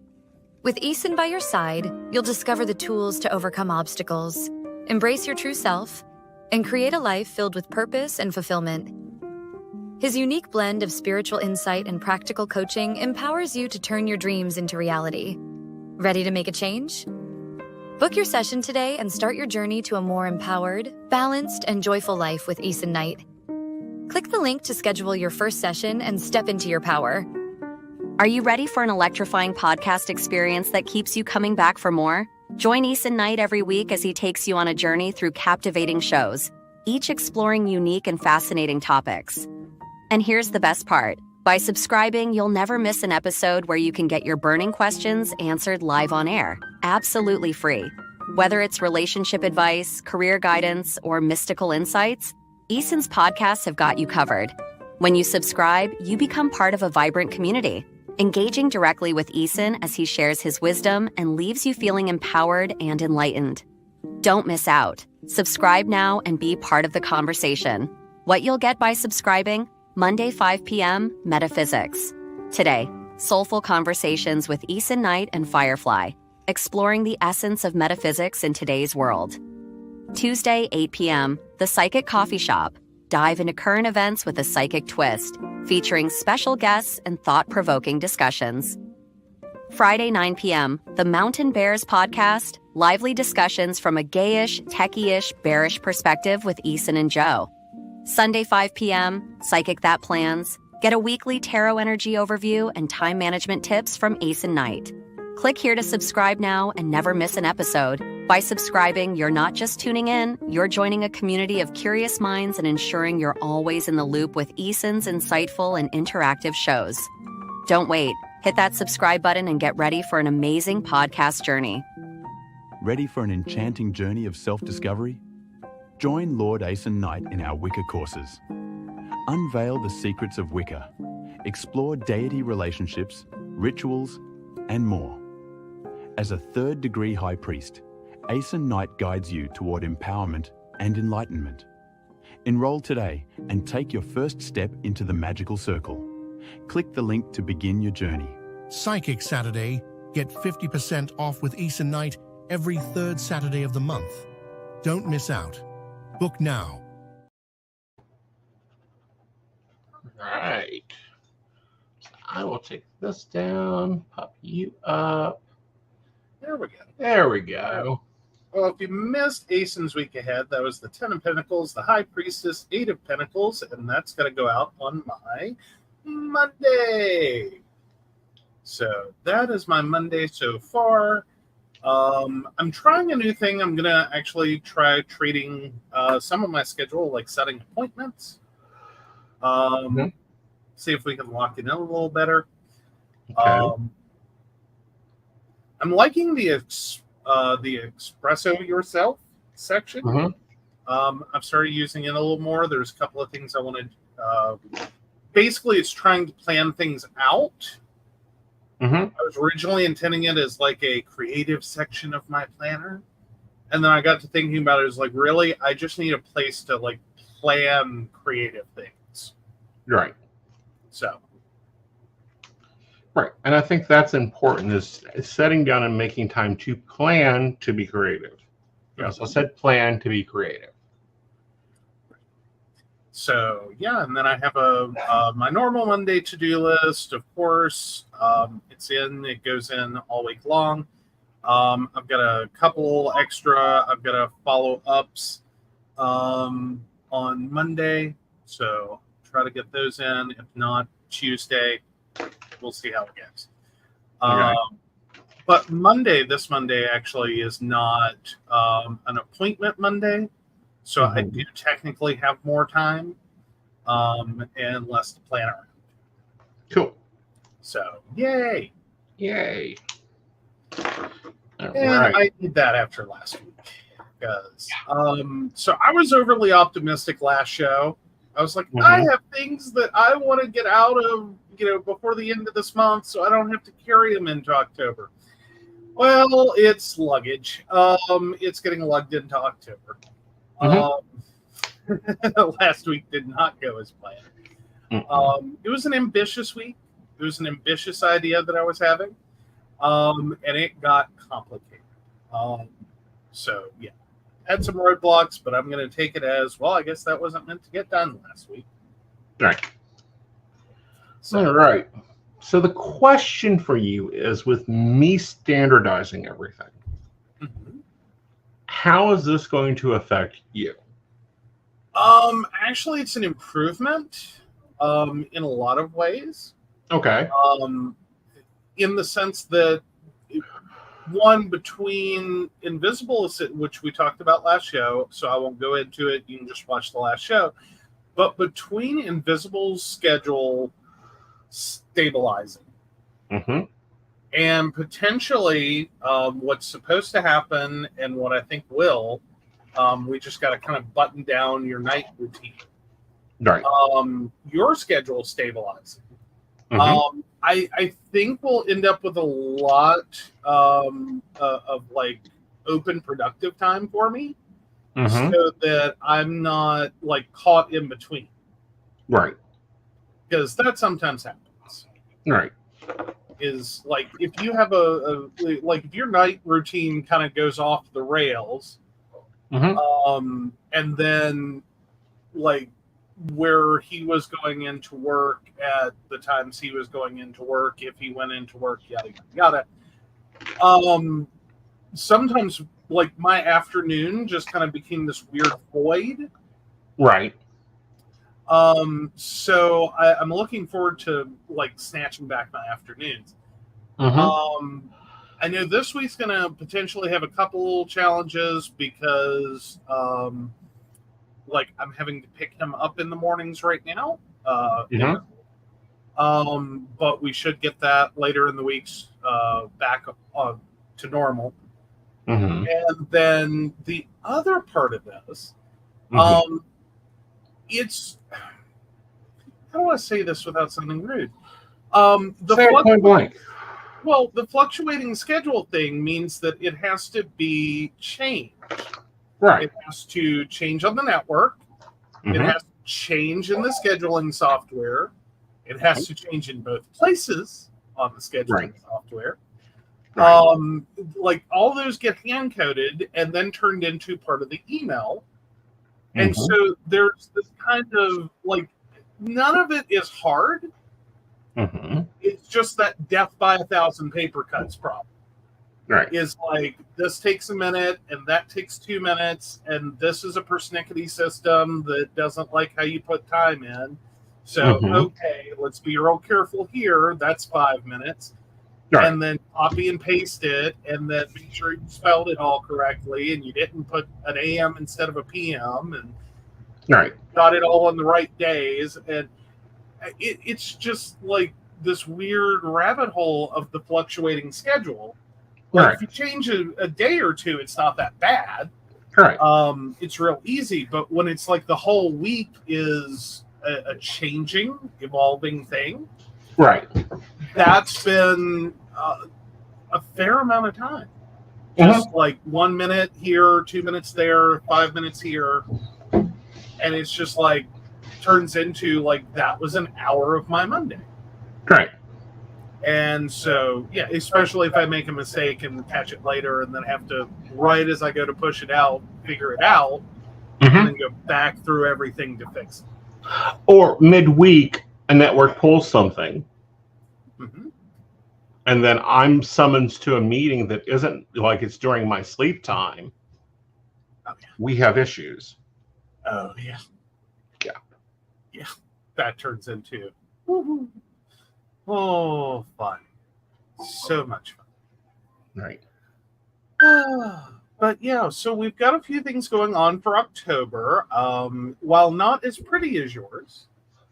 [SPEAKER 4] With Aeson by your side, you'll discover the tools to overcome obstacles, embrace your true self, and create a life filled with purpose and fulfillment. His unique blend of spiritual insight and practical coaching empowers you to turn your dreams into reality. Ready to make a change? Book your session today and start your journey to a more empowered, balanced, and joyful life with Aeson Knight. Click the link to schedule your first session and step into your power.
[SPEAKER 5] Are you ready for an electrifying podcast experience that keeps you coming back for more? Join Aeson Knight every week as he takes you on a journey through captivating shows, each exploring unique and fascinating topics. And here's the best part. By subscribing, you'll never miss an episode where you can get your burning questions answered live on air, absolutely free. Whether it's relationship advice, career guidance, or mystical insights, Aeson's podcasts have got you covered. When you subscribe, you become part of a vibrant community, engaging directly with Aeson as he shares his wisdom and leaves you feeling empowered and enlightened. Don't miss out. Subscribe now and be part of the conversation. What you'll get by subscribing: Monday 5 p.m. Metaphysics. Today, soulful conversations with Aeson Knight and Firefly, exploring the essence of metaphysics in today's world. Tuesday 8 p.m. The Psychic Coffee Shop. Dive into current events with a psychic twist, featuring special guests and thought-provoking discussions. Friday 9 p.m. The Mountain Bears Podcast. Lively discussions from a gayish, techie-ish, bearish perspective with Aeson and Joe. Sunday 5 p.m. Psychic That Plans. Get a weekly tarot energy overview and time management tips from Aeson Knight. Click here to subscribe now and never miss an episode. By subscribing, you're not just tuning in, you're joining a community of curious minds and ensuring you're always in the loop with Aeson's insightful and interactive shows. Don't wait. Hit that subscribe button and get ready for an amazing podcast journey.
[SPEAKER 6] Ready for an enchanting journey of self-discovery? Join Lord Aeson Knight in our Wicca courses. Unveil the secrets of Wicca. Explore deity relationships, rituals, and more. As a third-degree high priest, Aeson Knight guides you toward empowerment and enlightenment. Enroll today and take your first step into the magical circle. Click the link to begin your journey.
[SPEAKER 7] Psychic Saturday. Get 50% off with Aeson Knight every third Saturday of the month. Don't miss out. Book now.
[SPEAKER 1] right. So I will take this down, pop you up.
[SPEAKER 2] There we go.
[SPEAKER 1] There we go.
[SPEAKER 2] Well, if you missed Aeson's Week Ahead, that was the 10 of Pentacles, the High Priestess, 8 of Pentacles, and that's going to go out on my Monday. So that is my Monday so far. I'm trying a new thing. I'm going to actually try treating some of my schedule, like setting appointments. See if we can lock it in a little better.
[SPEAKER 1] Okay.
[SPEAKER 2] I'm liking the Espresso Yourself section. I've started using it a little more. There's a couple of things I wanted. Basically, it's trying to plan things out. I was originally intending it as like a creative section of my planner. And then I got to thinking about it as like, really, I just need a place to like plan creative things.
[SPEAKER 1] Right.
[SPEAKER 2] So.
[SPEAKER 1] Right. And I think that's important, is setting down and making time to plan to be creative. Yes, I said plan to be creative.
[SPEAKER 2] So, yeah, and then I have my normal Monday to-do list, of course. It goes in all week long. I've got a couple extra. I've got a follow-ups on Monday. So, try to get those in. If not, Tuesday. We'll see how it goes.
[SPEAKER 1] Okay.
[SPEAKER 2] But this Monday actually is not an appointment Monday. So I do technically have more time and less to plan around.
[SPEAKER 1] Cool.
[SPEAKER 2] So, yay.
[SPEAKER 1] Yay.
[SPEAKER 2] I did that after last week. Because, so I was overly optimistic last show. I was like, I have things that I want to get out of, before the end of this month, so I don't have to carry them into October. Well, it's luggage. It's getting lugged into October. Last week did not go as planned. It was an ambitious week. It was an ambitious idea that I was having, and it got complicated. So, yeah. Had some roadblocks, but I'm going to take it as, well, I guess that wasn't meant to get done last week.
[SPEAKER 1] Right.
[SPEAKER 2] So,
[SPEAKER 1] All right. So the question for you is, with me standardizing everything, how is this going to affect you?
[SPEAKER 2] Actually, it's an improvement in a lot of ways.
[SPEAKER 1] Okay.
[SPEAKER 2] In the sense that, one, between Invisible, which we talked about last show, so I won't go into it. You can just watch the last show. But between Invisible's schedule stabilizing and potentially what's supposed to happen and what I think will, we just got to kind of button down your night routine.
[SPEAKER 1] Right.
[SPEAKER 2] Your schedule stabilizing. I think we'll end up with a lot of like open productive time for me, so that I'm not like caught in between.
[SPEAKER 1] Right.
[SPEAKER 2] Because that sometimes happens.
[SPEAKER 1] Right.
[SPEAKER 2] Is like if you have if your night routine kind of goes off the rails, and then like where he was going into work at the times he was going into work, if he went into work, yada yada yada. Sometimes like my afternoon just kind of became this weird void.
[SPEAKER 1] Right.
[SPEAKER 2] So I'm looking forward to like snatching back my afternoons. I know this week's gonna potentially have a couple challenges because like I'm having to pick him up in the mornings right now. But we should get that later in the weeks back to normal. And then the other part of this, it's, how do I say this without sounding rude? The fluctuating schedule thing means that it has to be changed.
[SPEAKER 1] Right.
[SPEAKER 2] It has to change on the network. It has to change in the scheduling software. It has to change in both places on the scheduling software. Like all those get hand coded and then turned into part of the email. And so there's this kind of like none of it is hard.
[SPEAKER 1] Mm-hmm.
[SPEAKER 2] It's just that death by 1,000 paper cuts problem.
[SPEAKER 1] Right.
[SPEAKER 2] Is like, this takes a minute and that takes 2 minutes, and this is a persnickety system that doesn't like how you put time in. So, okay, let's be real careful here. That's 5 minutes.
[SPEAKER 1] Right.
[SPEAKER 2] And then copy and paste it, and then make sure you spelled it all correctly, and you didn't put an AM instead of a PM, and
[SPEAKER 1] Right.
[SPEAKER 2] got it all on the right days. And it's just like this weird rabbit hole of the fluctuating schedule. Like,
[SPEAKER 1] Right.
[SPEAKER 2] if you change a day or two, it's not that bad.
[SPEAKER 1] Right.
[SPEAKER 2] It's real easy. But when it's like the whole week is a changing, evolving thing,
[SPEAKER 1] Right.
[SPEAKER 2] that's been a fair amount of time. Just like 1 minute here, 2 minutes there, 5 minutes here. And it's just like, turns into like, that was an hour of my Monday.
[SPEAKER 1] Right.
[SPEAKER 2] And so, yeah, especially if I make a mistake and catch it later and then have to, right as I go to push it out, figure it out, and then go back through everything to fix it.
[SPEAKER 1] Or midweek, a network pulls something. And then I'm summoned to a meeting that isn't like it's during my sleep time.
[SPEAKER 2] Oh, yeah.
[SPEAKER 1] We have issues.
[SPEAKER 2] Oh, yeah.
[SPEAKER 1] Yeah.
[SPEAKER 2] Yeah. That turns into, oh, fun. So much fun.
[SPEAKER 1] Right.
[SPEAKER 2] But yeah, so we've got a few things going on for October. While not as pretty as yours,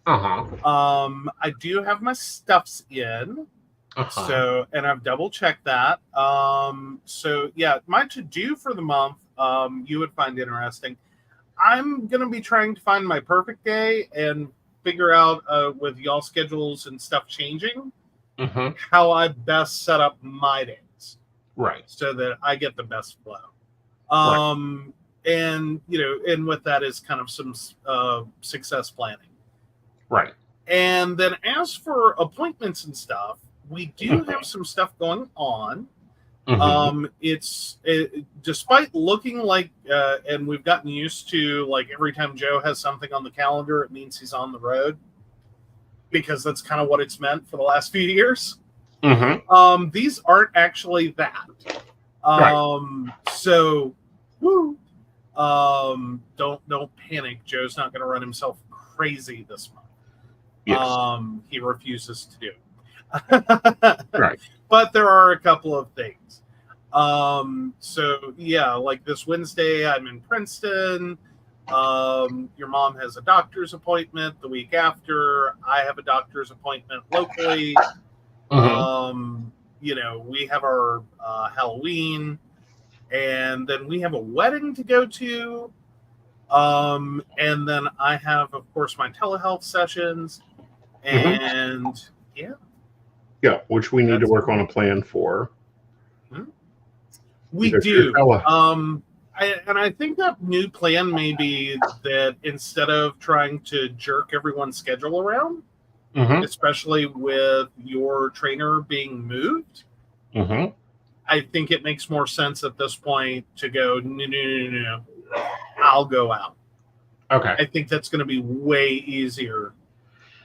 [SPEAKER 2] I do have my stuffs in. So, and I've double checked that. So yeah, my to-do for the month, you would find interesting. I'm going to be trying to find my perfect day and figure out, with y'all schedules and stuff changing, how I best set up my days.
[SPEAKER 1] Right.
[SPEAKER 2] So that I get the best flow. And, you know, and with that is kind of some success planning. Right. And then as for appointments and stuff, we do have some stuff going on. Despite looking like, and we've gotten used to, like, every time Joe has something on the calendar, it means he's on the road, because that's kind of what it's meant for the last few years. These aren't actually that. So, don't panic. Joe's not going to run himself crazy this month. Yes. He refuses to do it. Right. But there are a couple of things. So yeah, like this Wednesday, I'm in Princeton. Your mom has a doctor's appointment the week after. I have a doctor's appointment locally. You know, we have our Halloween, and then we have a wedding to go to. And then I have, of course, my telehealth sessions, and
[SPEAKER 1] yeah, which we need to work on a plan for.
[SPEAKER 2] We do. I think that new plan may be that instead of trying to jerk everyone's schedule around, especially with your trainer being moved, I think it makes more sense at this point to go, no, I'll go out. Okay. I think that's going to be way easier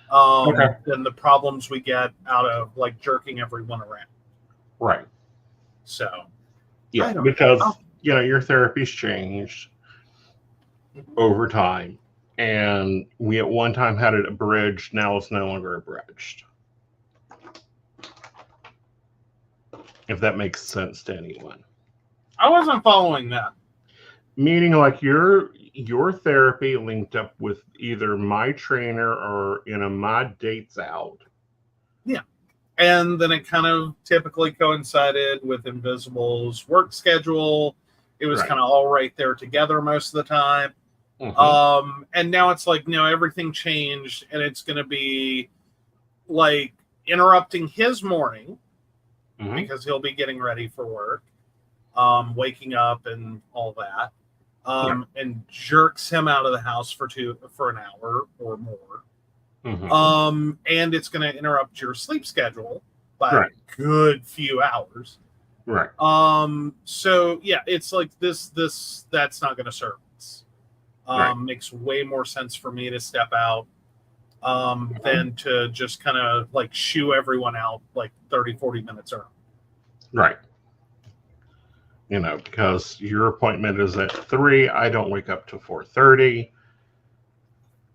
[SPEAKER 2] than the problems we get out of, like, jerking everyone around.
[SPEAKER 1] Right.
[SPEAKER 2] So,
[SPEAKER 1] yeah, because you know, your therapy's changed over time, and we at one time had it abridged. Now it's no longer abridged. If that makes sense to anyone.
[SPEAKER 2] I wasn't following that.
[SPEAKER 1] Meaning, like, your therapy linked up with either my trainer or, you know, my dates out.
[SPEAKER 2] Yeah. And then it kind of typically coincided with Invisible's work schedule. It was kind of all right there together most of the time. And now it's like, no, everything changed, and it's going to be like interrupting his morning because he'll be getting ready for work, waking up and all that. And jerks him out of the house for an hour or more. And it's going to interrupt your sleep schedule by a good few hours. Right. So yeah, it's like this that's not going to serve us. Makes way more sense for me to step out than to just kind of like shoo everyone out like 30, 40 minutes early.
[SPEAKER 1] Right. You know, because your appointment is at 3. I don't wake up till 4:30.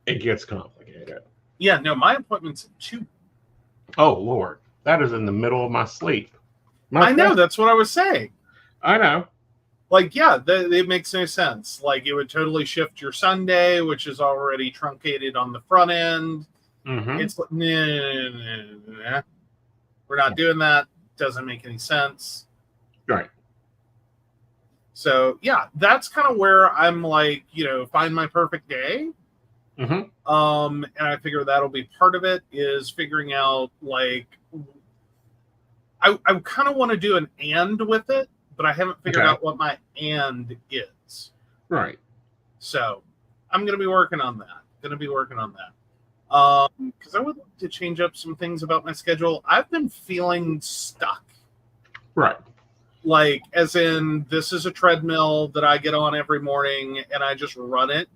[SPEAKER 1] It gets complicated.
[SPEAKER 2] Yeah, no, my appointment's at 2.
[SPEAKER 1] Oh, Lord. That is in the middle of my sleep.
[SPEAKER 2] I know, that's what I was saying.
[SPEAKER 1] I know.
[SPEAKER 2] Like, yeah, it makes no sense. Like, it would totally shift your Sunday, which is already truncated on the front end.
[SPEAKER 1] Mm-hmm.
[SPEAKER 2] It's like, nah. We're not doing that. Doesn't make any sense.
[SPEAKER 1] Right.
[SPEAKER 2] So, yeah, that's kind of where I'm like, you know, find my perfect day.
[SPEAKER 1] Mm-hmm.
[SPEAKER 2] And I figure that'll be part of it, is figuring out, like, I kind of want to do an and with it, but I haven't figured out what my and is.
[SPEAKER 1] Right.
[SPEAKER 2] So I'm going to be working on that. Because I would like to change up some things about my schedule. I've been feeling stuck.
[SPEAKER 1] Right.
[SPEAKER 2] Like, as in, this is a treadmill that I get on every morning and I just run it.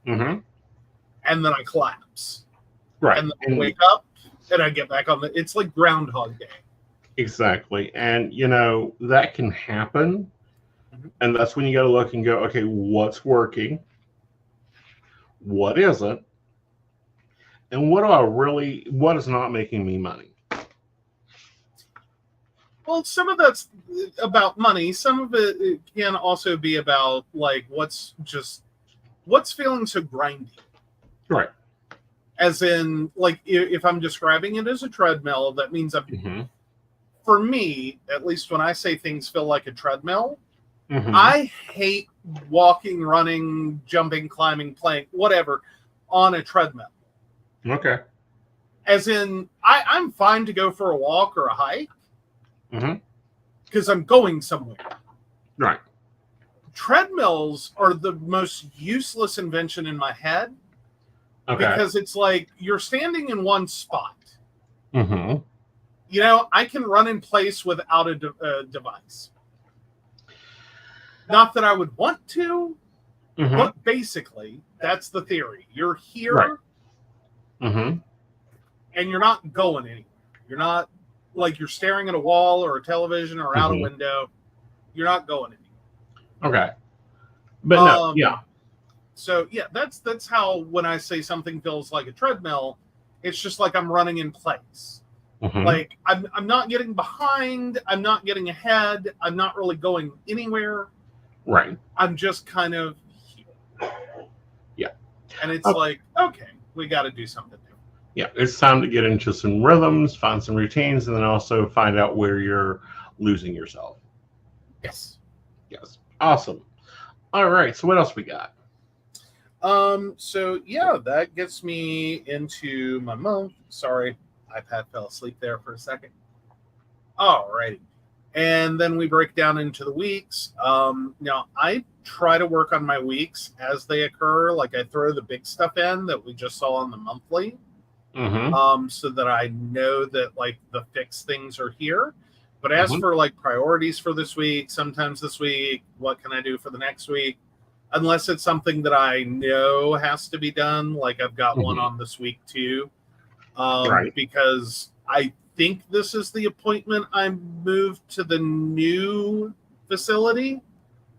[SPEAKER 1] Mm-hmm.
[SPEAKER 2] And then I collapse.
[SPEAKER 1] Right.
[SPEAKER 2] And then I wake up and I get back on the... It's like Groundhog Day.
[SPEAKER 1] Exactly. And, you know, that can happen. Mm-hmm. And that's when you got to look and go, okay, what's working? What isn't? And what is not making me money?
[SPEAKER 2] Well, some of that's about money. Some of it can also be about, like, what's feeling so grindy.
[SPEAKER 1] Right.
[SPEAKER 2] As in, like, if I'm describing it as a treadmill, that means I'm... Mm-hmm. For me, at least when I say things feel like a treadmill, mm-hmm. I hate walking, running, jumping, climbing, playing, whatever, on a treadmill.
[SPEAKER 1] Okay.
[SPEAKER 2] As in, I'm fine to go for a walk or a hike,
[SPEAKER 1] mm-hmm.
[SPEAKER 2] because I'm going somewhere.
[SPEAKER 1] Right.
[SPEAKER 2] Treadmills are the most useless invention in my head. Okay. Because it's like you're standing in one spot.
[SPEAKER 1] Mm-hmm.
[SPEAKER 2] You know, I can run in place without a device. Not that I would want to, mm-hmm. but basically, that's the theory. You're here, right.
[SPEAKER 1] Mm-hmm.
[SPEAKER 2] and you're not going anywhere. You're not, like, you're staring at a wall or a television or out mm-hmm. a window. You're not going anywhere.
[SPEAKER 1] Okay. But no, yeah.
[SPEAKER 2] So, yeah, that's how, when I say something feels like a treadmill, it's just like I'm running in place. Mm-hmm. Like, I'm not getting behind. I'm not getting ahead. I'm not really going anywhere.
[SPEAKER 1] Right.
[SPEAKER 2] I'm just kind of here.
[SPEAKER 1] Yeah.
[SPEAKER 2] And it's like, okay, we got to do something new.
[SPEAKER 1] Yeah, it's time to get into some rhythms, find some routines, and then also find out where you're losing yourself.
[SPEAKER 2] Yes.
[SPEAKER 1] Yes. Awesome. All right. So what else we got?
[SPEAKER 2] So, yeah, that gets me into my month. Sorry. iPad fell asleep there for a second. Alrighty. And then we break down into the weeks. Now, I try to work on my weeks as they occur. Like, I throw the big stuff in that we just saw on the monthly. Mm-hmm. So that I know that, like, the fixed things are here. But as mm-hmm. for, like, priorities for this week, sometimes this week, what can I do for the next week? Unless it's something that I know has to be done. Like, I've got mm-hmm. one on this week, too. Right. Because I think this is the appointment I moved to the new facility.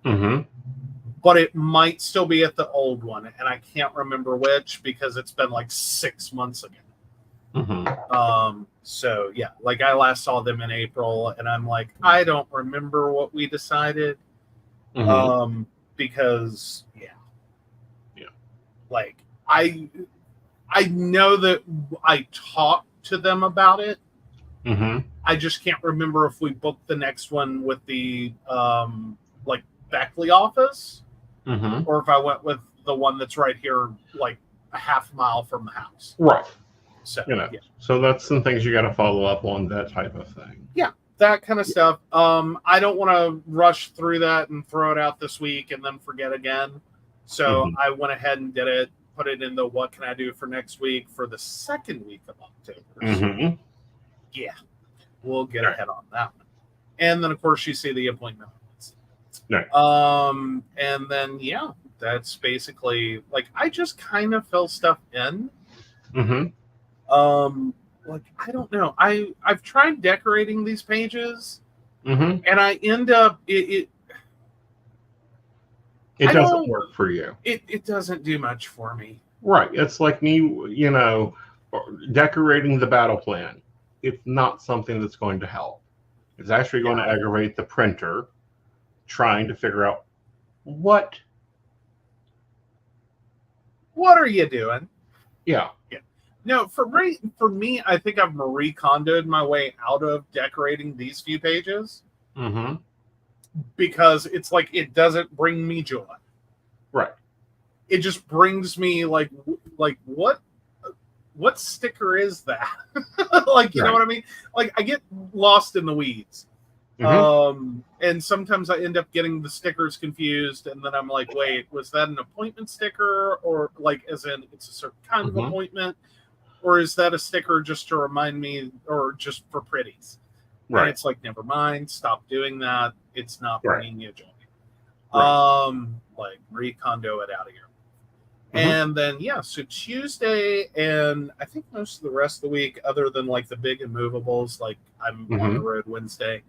[SPEAKER 1] Mm-hmm.
[SPEAKER 2] But it might still be at the old one. And I can't remember which because it's been like 6 months ago.
[SPEAKER 1] Mm-hmm.
[SPEAKER 2] So, yeah, like I last saw them in April. And I'm like, I don't remember what we decided. Mm-hmm. Because, yeah. Like, I know that I talked to them about it.
[SPEAKER 1] Mm-hmm.
[SPEAKER 2] I just can't remember if we booked the next one with the like Beckley office,
[SPEAKER 1] mm-hmm.
[SPEAKER 2] or if I went with the one that's right here, like a half mile from the house.
[SPEAKER 1] Right.
[SPEAKER 2] So,
[SPEAKER 1] yeah. So that's some things you got to follow up on, that type of thing.
[SPEAKER 2] Yeah, that kind of stuff. I don't want to rush through that and throw it out this week and then forget again. So mm-hmm. I went ahead and did it. Put it in the what can I do for next week for the second week of October.
[SPEAKER 1] Mm-hmm.
[SPEAKER 2] So, yeah, we'll get ahead on that one. And then, of course, you see the appointment.
[SPEAKER 1] Right.
[SPEAKER 2] And then, yeah, that's basically, like, I just kind of fill stuff in.
[SPEAKER 1] Mm-hmm.
[SPEAKER 2] Like, I don't know. I've tried decorating these pages,
[SPEAKER 1] Mm-hmm.
[SPEAKER 2] and I end up
[SPEAKER 1] It
[SPEAKER 2] I
[SPEAKER 1] doesn't
[SPEAKER 2] don't-
[SPEAKER 1] work for you.
[SPEAKER 2] it doesn't do much for me.
[SPEAKER 1] Right. It's like me, decorating the battle plan. It's not something that's going to help. It's actually going to aggravate the printer trying to figure out what
[SPEAKER 2] are you doing?
[SPEAKER 1] Yeah.
[SPEAKER 2] No, for me, I think I've Marie Kondoed my way out of decorating these few pages
[SPEAKER 1] Mm-hmm.
[SPEAKER 2] because it's like it doesn't bring me joy.
[SPEAKER 1] Right.
[SPEAKER 2] It just brings me like what sticker is that? Like, you know what I mean? Like, I get lost in the weeds.
[SPEAKER 1] Mm-hmm.
[SPEAKER 2] And sometimes I end up getting the stickers confused, and then I'm like, wait, was that an appointment sticker, or like as in it's a certain kind of appointment, or is that a sticker just to remind me, or just for pretties?
[SPEAKER 1] Right.
[SPEAKER 2] And it's like, never mind, stop doing that. It's not bringing you joy.
[SPEAKER 1] Right.
[SPEAKER 2] Like, Marie Kondo it out of here. And then, so Tuesday, and I think most of the rest of the week, other than like the big immovables, like I'm on the road Wednesday,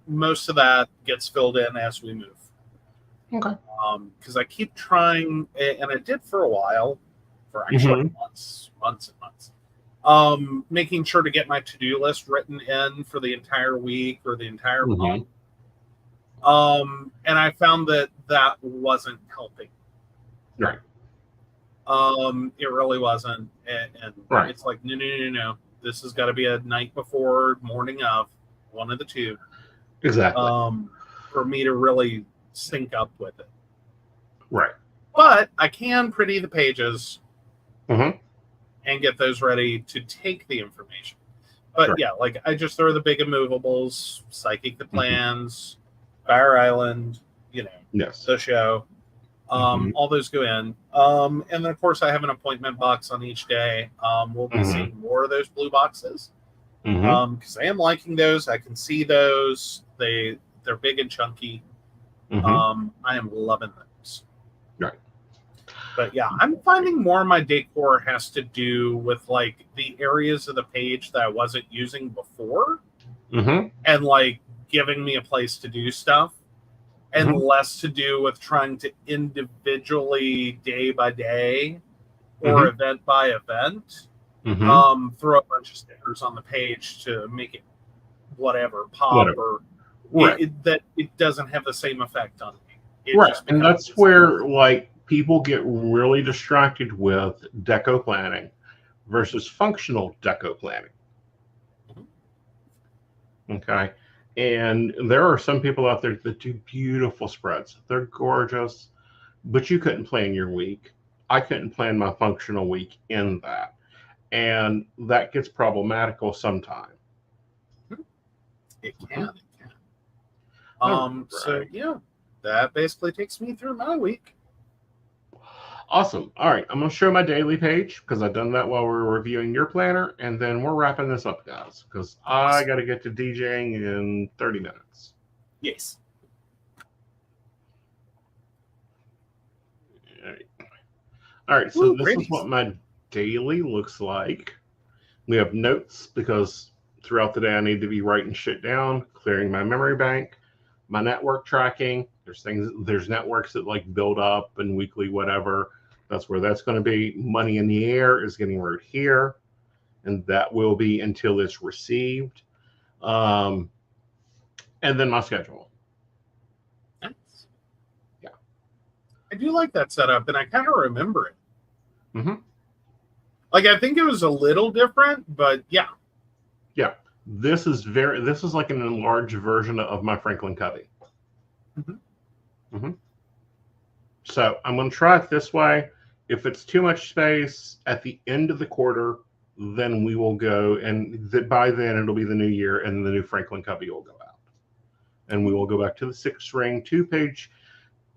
[SPEAKER 2] most of that gets filled in as we move.
[SPEAKER 1] Okay.
[SPEAKER 2] Because I keep trying, and I did for a while, for actually months and months, making sure to get my to-do list written in for the entire week or the entire month. And I found that wasn't helping.
[SPEAKER 1] Right.
[SPEAKER 2] It really wasn't, and it's like no. This has got to be a night before, morning of, one of the two.
[SPEAKER 1] Exactly.
[SPEAKER 2] For me to really sync up with it.
[SPEAKER 1] Right.
[SPEAKER 2] But I can pretty the pages
[SPEAKER 1] and
[SPEAKER 2] get those ready to take the information. But like I just throw the big immovables, psychic the plans, Fire Island, the show. All those go in. And then, of course, I have an appointment box on each day. We'll be seeing more of those blue boxes because I am liking those. I can see those. They're big and chunky. I am loving those.
[SPEAKER 1] Right.
[SPEAKER 2] But yeah, I'm finding more of my decor has to do with like the areas of the page that I wasn't using before and like giving me a place to do stuff. And less to do with trying to individually, day by day or event by event, throw a bunch of stickers on the page to make it whatever pop or that it doesn't have the same effect on me.
[SPEAKER 1] And that's where like people get really distracted with deco planning versus functional deco planning. Okay. And there are some people out there that do beautiful spreads. They're gorgeous, but you couldn't plan your week. I couldn't plan my functional week in that. And that gets problematical sometimes.
[SPEAKER 2] It can. So yeah, that basically takes me through my week.
[SPEAKER 1] Awesome. All right. I'm going to show my daily page because I've done that while we're reviewing your planner. And then we're wrapping this up, guys, because I got to get to DJing in 30 minutes.
[SPEAKER 2] Yes.
[SPEAKER 1] All right. So this is what my daily looks like. We have notes because throughout the day I need to be writing shit down, clearing my memory bank, my network tracking. There's networks that like build up and weekly, whatever. That's where that's going to be. Money in the air is getting wrote here, and that will be until it's received. And then my schedule.
[SPEAKER 2] Nice. Yeah. I do like that setup, and I kind of remember it. Like, I think it was a little different, but yeah.
[SPEAKER 1] Yeah. This is like an enlarged version of my Franklin Covey. So I'm going to try it this way. If it's too much space at the end of the quarter, then we will go, and by then it'll be the new year, and the new Franklin Covey will go out. And we will go back to the 6-ring, 2-page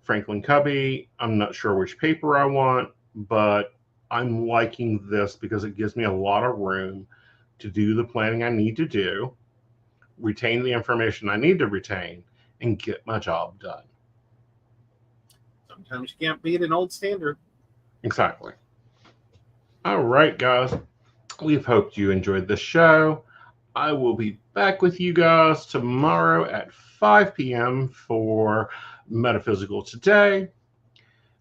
[SPEAKER 1] Franklin Covey. I'm not sure which paper I want, but I'm liking this because it gives me a lot of room to do the planning I need to do, retain the information I need to retain, and get my job done.
[SPEAKER 2] Sometimes you can't beat an old standard.
[SPEAKER 1] Exactly. All right, guys. We've hoped you enjoyed the show. I will be back with you guys tomorrow at 5 p.m. for Metaphysical Today.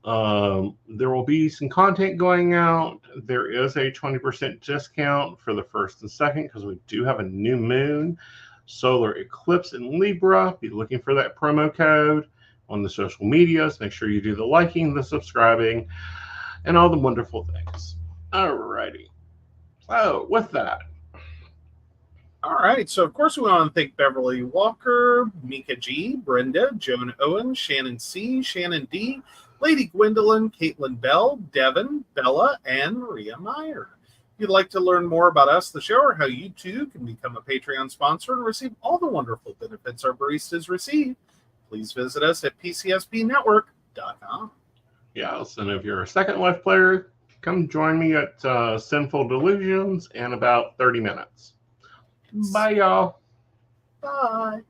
[SPEAKER 1] There will be some content going out. There is a 20% discount for the 1st and 2nd because we do have a new moon, solar eclipse in Libra. Be looking for that promo code on the social medias. Make sure you do the liking, the subscribing, and all the wonderful things. Alrighty. So with that,
[SPEAKER 2] All right. So, of course, we want to thank Beverly Walker, Mika G, Brenda, Joan Owen, Shannon C, Shannon D, Lady Gwendolyn, Caitlin Bell, Devin, Bella, and Maria Meyer. If you'd like to learn more about us, the show, or how you too can become a Patreon sponsor and receive all the wonderful benefits our baristas receive, please visit us at PCSPNetwork.com.
[SPEAKER 1] yes, and if you're a Second Life player, come join me at Sinful Delusions in about 30 minutes. Bye, y'all.
[SPEAKER 2] Bye.